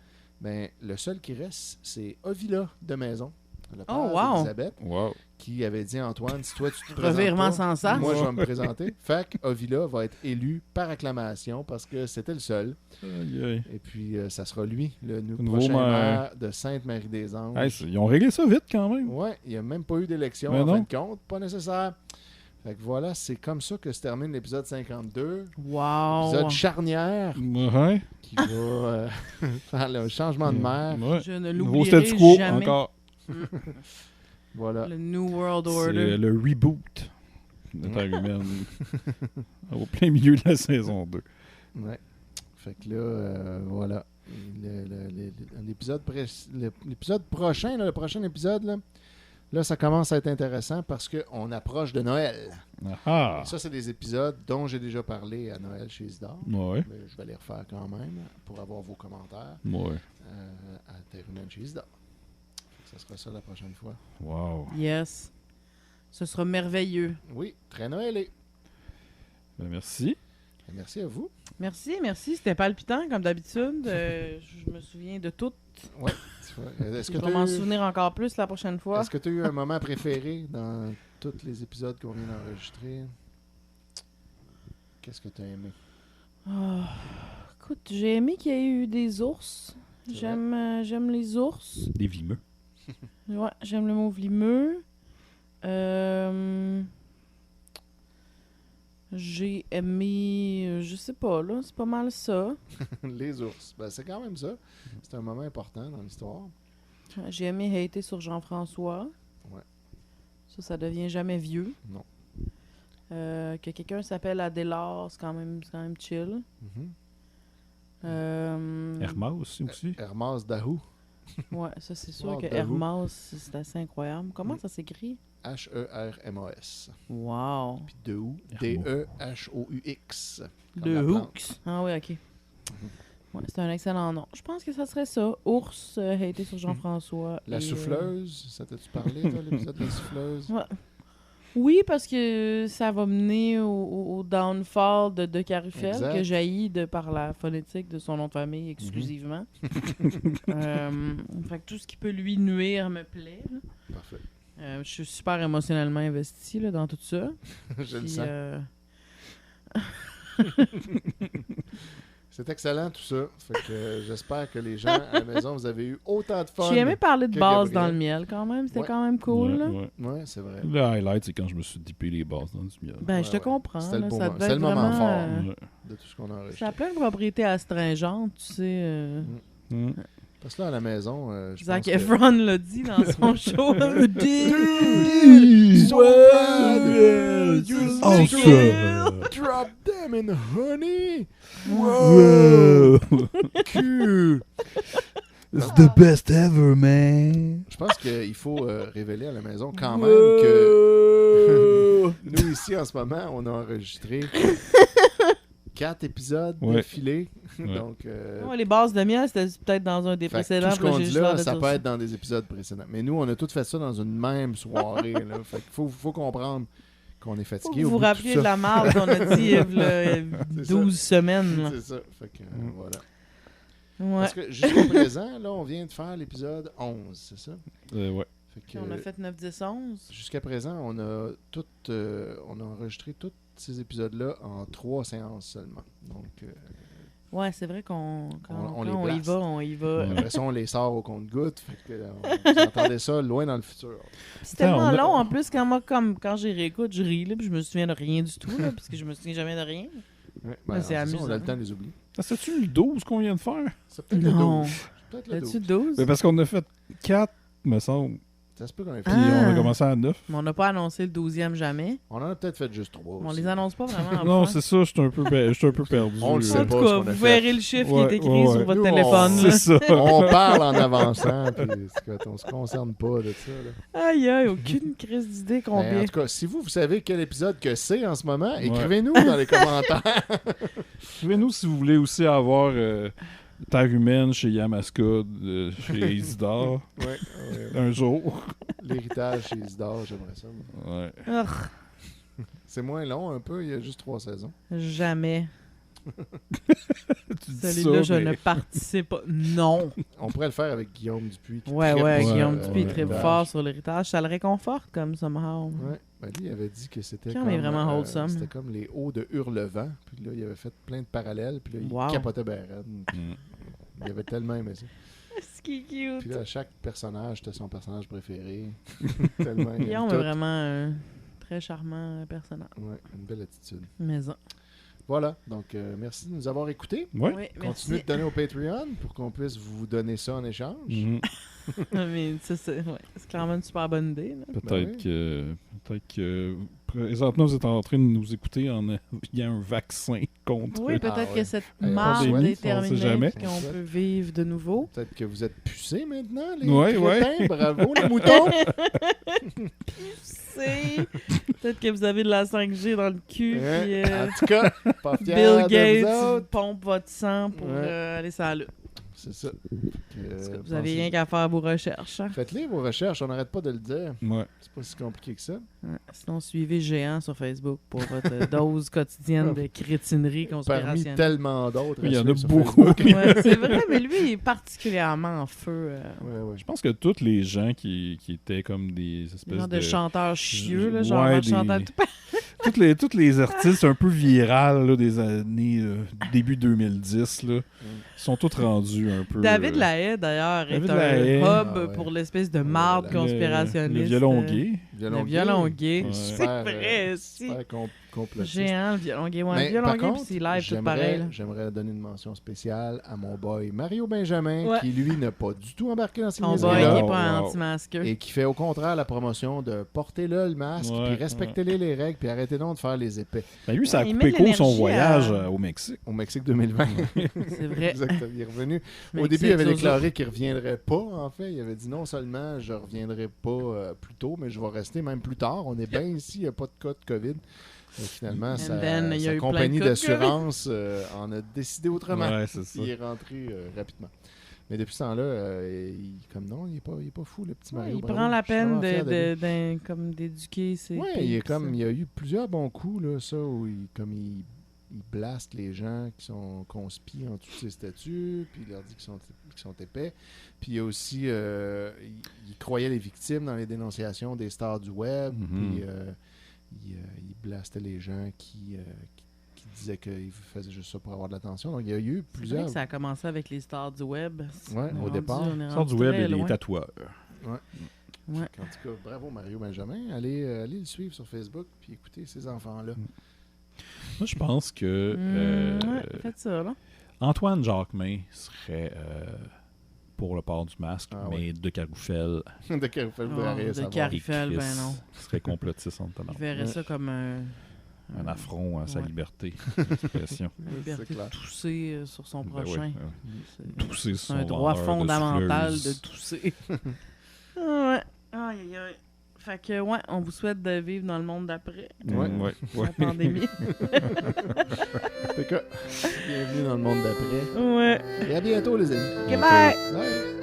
[SPEAKER 2] ben, le seul qui reste, c'est Ovila de Maison, le père
[SPEAKER 3] Oh, wow.
[SPEAKER 2] d'Élisabeth,
[SPEAKER 1] Wow.
[SPEAKER 2] qui avait dit à Antoine, si toi tu te présentes
[SPEAKER 3] Revirement
[SPEAKER 2] pas,
[SPEAKER 3] sans sens.
[SPEAKER 2] moi je vais me présenter. Fait que Ovila va être élu par acclamation parce que c'était le seul.
[SPEAKER 1] Aïe, aïe.
[SPEAKER 2] Et puis ça sera lui, le
[SPEAKER 1] Nouveau
[SPEAKER 2] prochain
[SPEAKER 1] maire.
[SPEAKER 2] maire de Sainte-Marie-des-Anges.
[SPEAKER 1] Hey, ils ont réglé ça vite quand même.
[SPEAKER 2] Ouais, il n'y a même pas eu d'élection
[SPEAKER 1] Ben
[SPEAKER 2] en
[SPEAKER 1] non.
[SPEAKER 2] fin de compte, pas nécessaire. Fait que voilà, c'est comme ça que se termine l'épisode 52.
[SPEAKER 3] Wow!
[SPEAKER 2] Épisode charnière
[SPEAKER 1] Ouais.
[SPEAKER 2] qui va faire le changement de maire.
[SPEAKER 1] Ouais.
[SPEAKER 3] Je ne
[SPEAKER 1] Nouveau
[SPEAKER 3] l'oublierai
[SPEAKER 1] statu quo
[SPEAKER 3] jamais.
[SPEAKER 1] encore.
[SPEAKER 2] Voilà.
[SPEAKER 3] Le New World
[SPEAKER 1] C'est
[SPEAKER 3] Order.
[SPEAKER 1] le reboot de Terre humaine. Au plein milieu de la saison 2.
[SPEAKER 2] Ouais. Fait que là, voilà. L'épisode prochain, là, le prochain épisode, là, ça commence à être intéressant parce qu'on approche de Noël.
[SPEAKER 1] Ah.
[SPEAKER 2] Et ça, c'est des épisodes dont j'ai déjà parlé à Noël chez Isidore.
[SPEAKER 1] Ouais.
[SPEAKER 2] Mais je vais les refaire quand même pour avoir vos commentaires
[SPEAKER 1] Ouais.
[SPEAKER 2] à Terre humaine chez Isidore. Ça sera ça la prochaine fois.
[SPEAKER 1] Wow.
[SPEAKER 3] Yes. Ce sera merveilleux.
[SPEAKER 2] Oui, très Noëlé.
[SPEAKER 1] Ben, merci.
[SPEAKER 2] Et merci à vous.
[SPEAKER 3] Merci, merci. C'était palpitant, comme d'habitude. Je me souviens de tout.
[SPEAKER 2] Ouais. Tu vois, Est-ce
[SPEAKER 3] Je
[SPEAKER 2] que
[SPEAKER 3] vais
[SPEAKER 2] tu
[SPEAKER 3] m'en
[SPEAKER 2] as
[SPEAKER 3] souvenir encore plus la prochaine fois.
[SPEAKER 2] eu un moment préféré dans tous les épisodes qu'on vient d'enregistrer? Qu'est-ce que tu as aimé?
[SPEAKER 3] Ah, écoute, j'ai aimé qu'il y ait eu des ours.
[SPEAKER 2] C'est
[SPEAKER 3] J'aime les ours.
[SPEAKER 1] Des vimeux.
[SPEAKER 3] Ouais, j'aime le mot vlimeux. J'ai aimé... je sais pas, là. C'est pas mal ça.
[SPEAKER 2] Les ours. Ben, c'est quand même ça. C'est un moment important dans l'histoire.
[SPEAKER 3] J'ai aimé hater sur Jean-François.
[SPEAKER 2] Ouais.
[SPEAKER 3] Ça devient jamais vieux.
[SPEAKER 2] Non.
[SPEAKER 3] Que quelqu'un s'appelle Adélard, c'est quand même chill.
[SPEAKER 2] Mhm.
[SPEAKER 1] Hermas aussi.
[SPEAKER 2] Hermas Dahou.
[SPEAKER 3] Ouais, ça c'est sûr
[SPEAKER 2] Wow,
[SPEAKER 3] que
[SPEAKER 2] Dahou.
[SPEAKER 3] Hermas, c'est assez incroyable. Comment ça s'écrit?
[SPEAKER 2] H-E-R-M-A-S.
[SPEAKER 3] Wow.
[SPEAKER 2] Puis Dehou.
[SPEAKER 1] Hermos.
[SPEAKER 2] D-E-H-O-U-X. Comme
[SPEAKER 3] De
[SPEAKER 2] la plante.
[SPEAKER 3] Hooks. Ah oui, ok. Ouais, c'est un excellent nom. Je pense que ça serait ça. Ours, haté sur Jean-François.
[SPEAKER 2] La
[SPEAKER 3] et,
[SPEAKER 2] souffleuse. Ça t'as-tu parlé, toi, l'épisode de la souffleuse?
[SPEAKER 3] Ouais. Oui, parce que ça va mener au downfall de Carufel,
[SPEAKER 2] Exact.
[SPEAKER 3] que jaillit de par la phonétique de son nom de famille exclusivement. Fait que tout ce qui peut lui nuire me plaît. Là.
[SPEAKER 2] Parfait.
[SPEAKER 3] Je suis super émotionnellement investi là, dans tout ça.
[SPEAKER 2] Je le
[SPEAKER 3] Puis,
[SPEAKER 2] sens. C'est excellent tout ça. Fait que j'espère que les gens à la maison, vous avez eu autant de fun.
[SPEAKER 3] J'ai aimé parler de
[SPEAKER 2] que
[SPEAKER 3] base
[SPEAKER 2] Gabriel.
[SPEAKER 3] dans le miel quand même. C'était
[SPEAKER 2] Ouais.
[SPEAKER 3] quand même cool.
[SPEAKER 1] Ouais,
[SPEAKER 3] là.
[SPEAKER 1] ouais.
[SPEAKER 2] Ouais, c'est vrai.
[SPEAKER 1] Le highlight, c'est quand je me suis dippé les bases dans du miel.
[SPEAKER 3] Ben,
[SPEAKER 2] Ouais,
[SPEAKER 3] je te
[SPEAKER 2] ouais.
[SPEAKER 3] comprends.
[SPEAKER 2] C'était le
[SPEAKER 3] là,
[SPEAKER 2] beau
[SPEAKER 3] ça
[SPEAKER 2] moment.
[SPEAKER 3] devait
[SPEAKER 2] C'était
[SPEAKER 3] être
[SPEAKER 2] le moment
[SPEAKER 3] vraiment,
[SPEAKER 2] fort.
[SPEAKER 1] Ouais.
[SPEAKER 2] De tout ce qu'on a enregistré.
[SPEAKER 3] ça a plein de propriétés astringentes, tu sais.
[SPEAKER 1] Mm.
[SPEAKER 2] Parce que là, à la maison, je
[SPEAKER 3] Zac
[SPEAKER 2] pense que...
[SPEAKER 3] Efron l'a dit dans son show.
[SPEAKER 2] So bad,
[SPEAKER 1] Awesome.
[SPEAKER 2] Drop dead. jam and honey.
[SPEAKER 1] Wow!
[SPEAKER 2] Cool.
[SPEAKER 1] It's the best ever, man!
[SPEAKER 2] Je pense qu'il faut révéler à la maison quand même que nous, ici, en ce moment, on a enregistré 4 épisodes d'affilée.
[SPEAKER 1] Ouais.
[SPEAKER 2] Donc,
[SPEAKER 3] Ouais, les bases de miel, c'était peut-être dans un des
[SPEAKER 2] fait que
[SPEAKER 3] précédents.
[SPEAKER 2] tout ce
[SPEAKER 3] puis
[SPEAKER 2] qu'on
[SPEAKER 3] j'ai
[SPEAKER 2] dit
[SPEAKER 3] juste l'air
[SPEAKER 2] là,
[SPEAKER 3] de
[SPEAKER 2] ça
[SPEAKER 3] dire
[SPEAKER 2] peut être dans des épisodes précédents. Mais nous, on a tout fait ça dans une même soirée. Là. Fait qu'il faut comprendre qu'on est
[SPEAKER 3] Faut
[SPEAKER 2] fatigué.
[SPEAKER 3] que vous
[SPEAKER 2] au
[SPEAKER 3] vous
[SPEAKER 2] bout de
[SPEAKER 3] rappeliez
[SPEAKER 2] tout
[SPEAKER 3] de
[SPEAKER 2] ça.
[SPEAKER 3] la marde qu'on a dit il y a 12 semaines. là.
[SPEAKER 2] C'est ça. Fait que, voilà.
[SPEAKER 3] Ouais.
[SPEAKER 2] Parce que jusqu'à présent, là, on vient de faire l'épisode 11, c'est ça?
[SPEAKER 1] Ouais.
[SPEAKER 2] Fait que,
[SPEAKER 3] On a fait 9, 10, 11.
[SPEAKER 2] jusqu'à présent, on a enregistré tous ces épisodes-là en 3 séances seulement. Donc,
[SPEAKER 3] Ouais, c'est vrai qu'on quand
[SPEAKER 2] On les
[SPEAKER 3] on y
[SPEAKER 2] blast.
[SPEAKER 3] va, on y va.
[SPEAKER 1] Ouais.
[SPEAKER 2] après ça, on les sort au compte-gouttes. Fait que, vous entendez ça loin dans le futur.
[SPEAKER 3] C'est tellement
[SPEAKER 1] on a-
[SPEAKER 3] long en plus quand j'y réécoute, je ris là, puis je me souviens de rien du tout là, parce que je me souviens jamais de rien.
[SPEAKER 2] Ouais,
[SPEAKER 3] Ouais, c'est
[SPEAKER 2] ça,
[SPEAKER 3] amusant.
[SPEAKER 2] on a le temps de les oublier.
[SPEAKER 1] Ah, c'est-tu le 12 qu'on vient de faire?
[SPEAKER 2] C'est peut-être le
[SPEAKER 3] Non.
[SPEAKER 2] 12. C'est peut-être le 12.
[SPEAKER 3] As-tu 12?
[SPEAKER 1] Mais parce qu'on a fait 4, me semble.
[SPEAKER 2] Ça se peut qu'on ait fait.
[SPEAKER 1] Puis
[SPEAKER 3] Ah.
[SPEAKER 1] on a commencé à 9.
[SPEAKER 3] Mais on n'a pas annoncé le 12e jamais.
[SPEAKER 2] On en a peut-être fait juste 3.
[SPEAKER 3] On les annonce pas vraiment.
[SPEAKER 1] Non,
[SPEAKER 3] enfin.
[SPEAKER 1] c'est ça, je suis un peu perdu.
[SPEAKER 2] On le sait
[SPEAKER 3] En
[SPEAKER 2] pas.
[SPEAKER 3] tout
[SPEAKER 2] ce
[SPEAKER 3] cas,
[SPEAKER 2] qu'on a
[SPEAKER 3] vous
[SPEAKER 2] fait.
[SPEAKER 3] verrez le chiffre qui
[SPEAKER 1] Ouais,
[SPEAKER 3] est écrit
[SPEAKER 1] ouais,
[SPEAKER 3] sur
[SPEAKER 1] ouais.
[SPEAKER 3] votre
[SPEAKER 2] Nous,
[SPEAKER 3] téléphone.
[SPEAKER 1] C'est
[SPEAKER 3] là.
[SPEAKER 1] ça.
[SPEAKER 2] On parle en avançant. Puis, on se concerne pas de ça. Là.
[SPEAKER 3] Aïe, aïe, aucune crise d'idée
[SPEAKER 2] Mais
[SPEAKER 3] combien.
[SPEAKER 2] en tout cas, si vous savez quel épisode que c'est en ce moment, écrivez-nous dans les commentaires.
[SPEAKER 1] Écrivez-nous si vous voulez aussi avoir Terre humaine chez Yamaska, chez Isidore, un jour.
[SPEAKER 2] L'héritage chez Isidore, j'aimerais ça.
[SPEAKER 1] Ouais.
[SPEAKER 3] Urgh,
[SPEAKER 2] C'est moins long un peu, il y a juste 3 saisons.
[SPEAKER 3] jamais.
[SPEAKER 1] Tu dis
[SPEAKER 3] Celui-là, je
[SPEAKER 1] ça,
[SPEAKER 3] ne
[SPEAKER 1] mais-
[SPEAKER 3] participe pas. Non.
[SPEAKER 2] On pourrait le faire avec Guillaume Dupuis. Qui
[SPEAKER 3] Ouais,
[SPEAKER 2] trippe
[SPEAKER 3] ouais,
[SPEAKER 2] sur,
[SPEAKER 3] Guillaume Dupuis
[SPEAKER 2] l'héritage.
[SPEAKER 3] très fort sur l'héritage. Ça le réconforte comme somehow.
[SPEAKER 2] Ouais. Ben, lui, il avait dit que c'était
[SPEAKER 3] Guillaume
[SPEAKER 2] comme,
[SPEAKER 3] est vraiment wholesome.
[SPEAKER 2] c'était comme les hauts de Hurlevent. Puis là, il avait fait plein de parallèles. Puis là, il
[SPEAKER 3] Wow.
[SPEAKER 2] capotait ben raide.
[SPEAKER 1] Mm.
[SPEAKER 2] Il avait tellement aimé ça.
[SPEAKER 3] Ce qui est cute.
[SPEAKER 2] Puis là, chaque personnage, c'était son personnage préféré. Tellement il aime
[SPEAKER 3] Guillaume
[SPEAKER 2] tout.
[SPEAKER 3] est vraiment un très charmant personnage.
[SPEAKER 2] Ouais, une belle attitude.
[SPEAKER 3] Maison.
[SPEAKER 2] Voilà, donc merci de nous avoir écoutés.
[SPEAKER 1] Ouais.
[SPEAKER 3] Oui,
[SPEAKER 2] Continuez
[SPEAKER 3] merci.
[SPEAKER 2] de donner au Patreon pour qu'on puisse vous donner ça en échange.
[SPEAKER 1] Mhm.
[SPEAKER 3] Mais ça, c'est clairement une super bonne idée. là.
[SPEAKER 1] Peut-être
[SPEAKER 2] Ben
[SPEAKER 1] que présentement vous êtes en train de nous écouter il y a un vaccin contre.
[SPEAKER 3] Oui, peut-être
[SPEAKER 2] Ah ouais.
[SPEAKER 3] que cette
[SPEAKER 2] Hey, on
[SPEAKER 3] marde
[SPEAKER 2] souhaite,
[SPEAKER 3] est
[SPEAKER 1] on sait
[SPEAKER 3] terminée
[SPEAKER 1] jamais.
[SPEAKER 3] et qu'on peut vivre de nouveau.
[SPEAKER 2] Peut-être que vous êtes pucés maintenant, les
[SPEAKER 1] Ouais,
[SPEAKER 2] crétins.
[SPEAKER 1] ouais.
[SPEAKER 2] Bravo, les moutons.
[SPEAKER 3] C'est peut-être que vous avez de la 5G dans le cul.
[SPEAKER 2] Hein?
[SPEAKER 3] Puis,
[SPEAKER 2] En tout cas, pas fiers
[SPEAKER 3] Bill
[SPEAKER 2] de vous
[SPEAKER 3] Gates
[SPEAKER 2] autres.
[SPEAKER 3] pompe votre sang pour
[SPEAKER 2] Ouais.
[SPEAKER 3] aller sur la lutte.
[SPEAKER 2] C'est ça.
[SPEAKER 3] Parce que vous avez rien qu'à faire vos recherches. hein.
[SPEAKER 2] Faites-les vos recherches, on n'arrête pas de le dire.
[SPEAKER 1] Ouais.
[SPEAKER 2] C'est pas si compliqué que ça.
[SPEAKER 3] Ouais. Sinon, suivez Géant sur Facebook pour votre dose quotidienne de crétinerie
[SPEAKER 2] Parmi
[SPEAKER 3] conspirationnelle.
[SPEAKER 2] tellement d'autres.
[SPEAKER 1] Il y
[SPEAKER 2] à
[SPEAKER 1] en a
[SPEAKER 2] suivre sur
[SPEAKER 1] beaucoup.
[SPEAKER 2] Facebook.
[SPEAKER 3] Ouais, c'est vrai, mais lui, il est particulièrement en feu.
[SPEAKER 2] Ouais, ouais.
[SPEAKER 1] Je pense que tous les gens qui étaient comme des espèces
[SPEAKER 3] Genre de chanteurs chieux, là,
[SPEAKER 1] Ouais,
[SPEAKER 3] genre
[SPEAKER 1] des-
[SPEAKER 3] chanteur tout
[SPEAKER 1] toutes les artistes un peu virales là, des années début 2010 là, sont tous rendus un peu.
[SPEAKER 3] David Lahaye, d'ailleurs, est
[SPEAKER 1] David
[SPEAKER 3] un
[SPEAKER 1] Lahaye.
[SPEAKER 3] hub
[SPEAKER 2] Ah ouais.
[SPEAKER 3] pour l'espèce de marde
[SPEAKER 2] Le-
[SPEAKER 3] conspirationniste.
[SPEAKER 1] Le violon gay.
[SPEAKER 3] Le violon gay.
[SPEAKER 1] Ouais.
[SPEAKER 3] C'est vrai, si.
[SPEAKER 2] Super complotiste.
[SPEAKER 3] Géant, le violon gay. Ouais,
[SPEAKER 2] Mais
[SPEAKER 3] le violon
[SPEAKER 2] par
[SPEAKER 3] gay,
[SPEAKER 2] contre,
[SPEAKER 3] puis c'est live, tout pareil. là.
[SPEAKER 2] j'aimerais donner une mention spéciale à mon boy Mario Benjamin,
[SPEAKER 3] Ouais.
[SPEAKER 2] qui lui n'a pas du tout embarqué dans ces
[SPEAKER 3] Ton boy qui
[SPEAKER 2] niaiseries-là.
[SPEAKER 3] est pas
[SPEAKER 1] Wow.
[SPEAKER 3] anti-masqueux.
[SPEAKER 2] Et qui fait au contraire la promotion de portez-le le masque,
[SPEAKER 1] Ouais,
[SPEAKER 2] puis respectez-les les règles, puis arrêtez donc de faire les épais.
[SPEAKER 1] Ben lui, ça a
[SPEAKER 3] Il
[SPEAKER 1] coupé
[SPEAKER 3] met de
[SPEAKER 1] court son
[SPEAKER 3] l'énergie
[SPEAKER 1] voyage
[SPEAKER 3] à-
[SPEAKER 1] au Mexique.
[SPEAKER 2] Au Mexique 2020.
[SPEAKER 3] C'est vrai.
[SPEAKER 2] Exact, il est revenu. Au
[SPEAKER 3] Mexique,
[SPEAKER 2] début, il avait
[SPEAKER 3] Zozo.
[SPEAKER 2] déclaré qu'il ne reviendrait pas, en fait. Il avait dit non seulement je ne reviendrai pas plus tôt, mais je vais rester même plus tard. On est bien ici, il n'y a pas de cas de COVID. Et finalement,
[SPEAKER 3] And
[SPEAKER 2] sa,
[SPEAKER 3] then, il y a
[SPEAKER 2] sa
[SPEAKER 3] eu
[SPEAKER 2] compagnie
[SPEAKER 3] plein de cas de
[SPEAKER 2] d'assurance en a décidé autrement.
[SPEAKER 1] Ouais, c'est ça.
[SPEAKER 2] Il est rentré rapidement. Mais depuis ce temps-là, comme non, il n'est pas fou, le petit
[SPEAKER 3] Ouais,
[SPEAKER 2] Mario.
[SPEAKER 3] il
[SPEAKER 2] Bravo.
[SPEAKER 3] prend la
[SPEAKER 2] Je suis
[SPEAKER 3] peine
[SPEAKER 2] vraiment fier de lui.
[SPEAKER 3] comme d'éduquer ses
[SPEAKER 2] Ouais,
[SPEAKER 3] filles,
[SPEAKER 2] il, est
[SPEAKER 3] pis ça.
[SPEAKER 2] comme, il y a eu plusieurs bons coups, là, ça, où il blaste les gens qui sont conspis en dessous de ses statuts, puis il leur dit qu'ils sont épais. Puis il y a aussi, il croyait les victimes dans les dénonciations des stars du web,
[SPEAKER 1] Mhm.
[SPEAKER 2] puis il blastait les gens qui disaient qu'ils faisaient juste ça pour avoir de l'attention. Donc il y a eu
[SPEAKER 3] C'est vrai
[SPEAKER 2] plusieurs...
[SPEAKER 3] que ça a commencé avec les stars du web.
[SPEAKER 2] Ouais,
[SPEAKER 3] On est
[SPEAKER 2] au
[SPEAKER 3] rendu-
[SPEAKER 2] départ.
[SPEAKER 3] on est
[SPEAKER 1] Sort
[SPEAKER 3] rendu
[SPEAKER 1] du web
[SPEAKER 3] très
[SPEAKER 1] et les
[SPEAKER 3] loin.
[SPEAKER 1] tatoueurs.
[SPEAKER 3] Ouais.
[SPEAKER 2] En tout cas, bravo Mario Benjamin. Allez le suivre sur Facebook, puis écoutez ces enfants-là.
[SPEAKER 1] Moi, je pense que
[SPEAKER 3] Ouais, faites ça, là.
[SPEAKER 1] Antoine Jacquemin serait pour le port du masque,
[SPEAKER 2] Ah
[SPEAKER 1] mais de Caroufel
[SPEAKER 2] De quel fait
[SPEAKER 3] Oh,
[SPEAKER 2] vous devriez
[SPEAKER 3] de
[SPEAKER 2] savoir.
[SPEAKER 3] Carrie. Raphaël,
[SPEAKER 1] et
[SPEAKER 3] ben
[SPEAKER 1] Chris
[SPEAKER 3] non.
[SPEAKER 1] serait complotiste en tenant.
[SPEAKER 3] Je verrais
[SPEAKER 2] Ouais.
[SPEAKER 3] ça comme
[SPEAKER 1] un affront à sa liberté d'expression.
[SPEAKER 3] La liberté
[SPEAKER 2] C'est clair.
[SPEAKER 3] de tousser sur son
[SPEAKER 1] Ben
[SPEAKER 3] prochain.
[SPEAKER 1] ouais, ouais.
[SPEAKER 3] C'est
[SPEAKER 1] Tousser sur
[SPEAKER 3] c'est
[SPEAKER 1] son
[SPEAKER 3] un droit
[SPEAKER 1] vendeur
[SPEAKER 3] fondamental de
[SPEAKER 1] souffleuses.
[SPEAKER 3] tousser. Ouais. Aïe, aïe, aïe. Fait que, ouais, on vous souhaite de vivre dans le monde d'après
[SPEAKER 2] Ouais.
[SPEAKER 3] la pandémie.
[SPEAKER 2] En tout cas, bienvenue dans le monde d'après.
[SPEAKER 3] Ouais.
[SPEAKER 2] Et à bientôt, les amis.
[SPEAKER 3] Ok, bye!
[SPEAKER 2] Bye.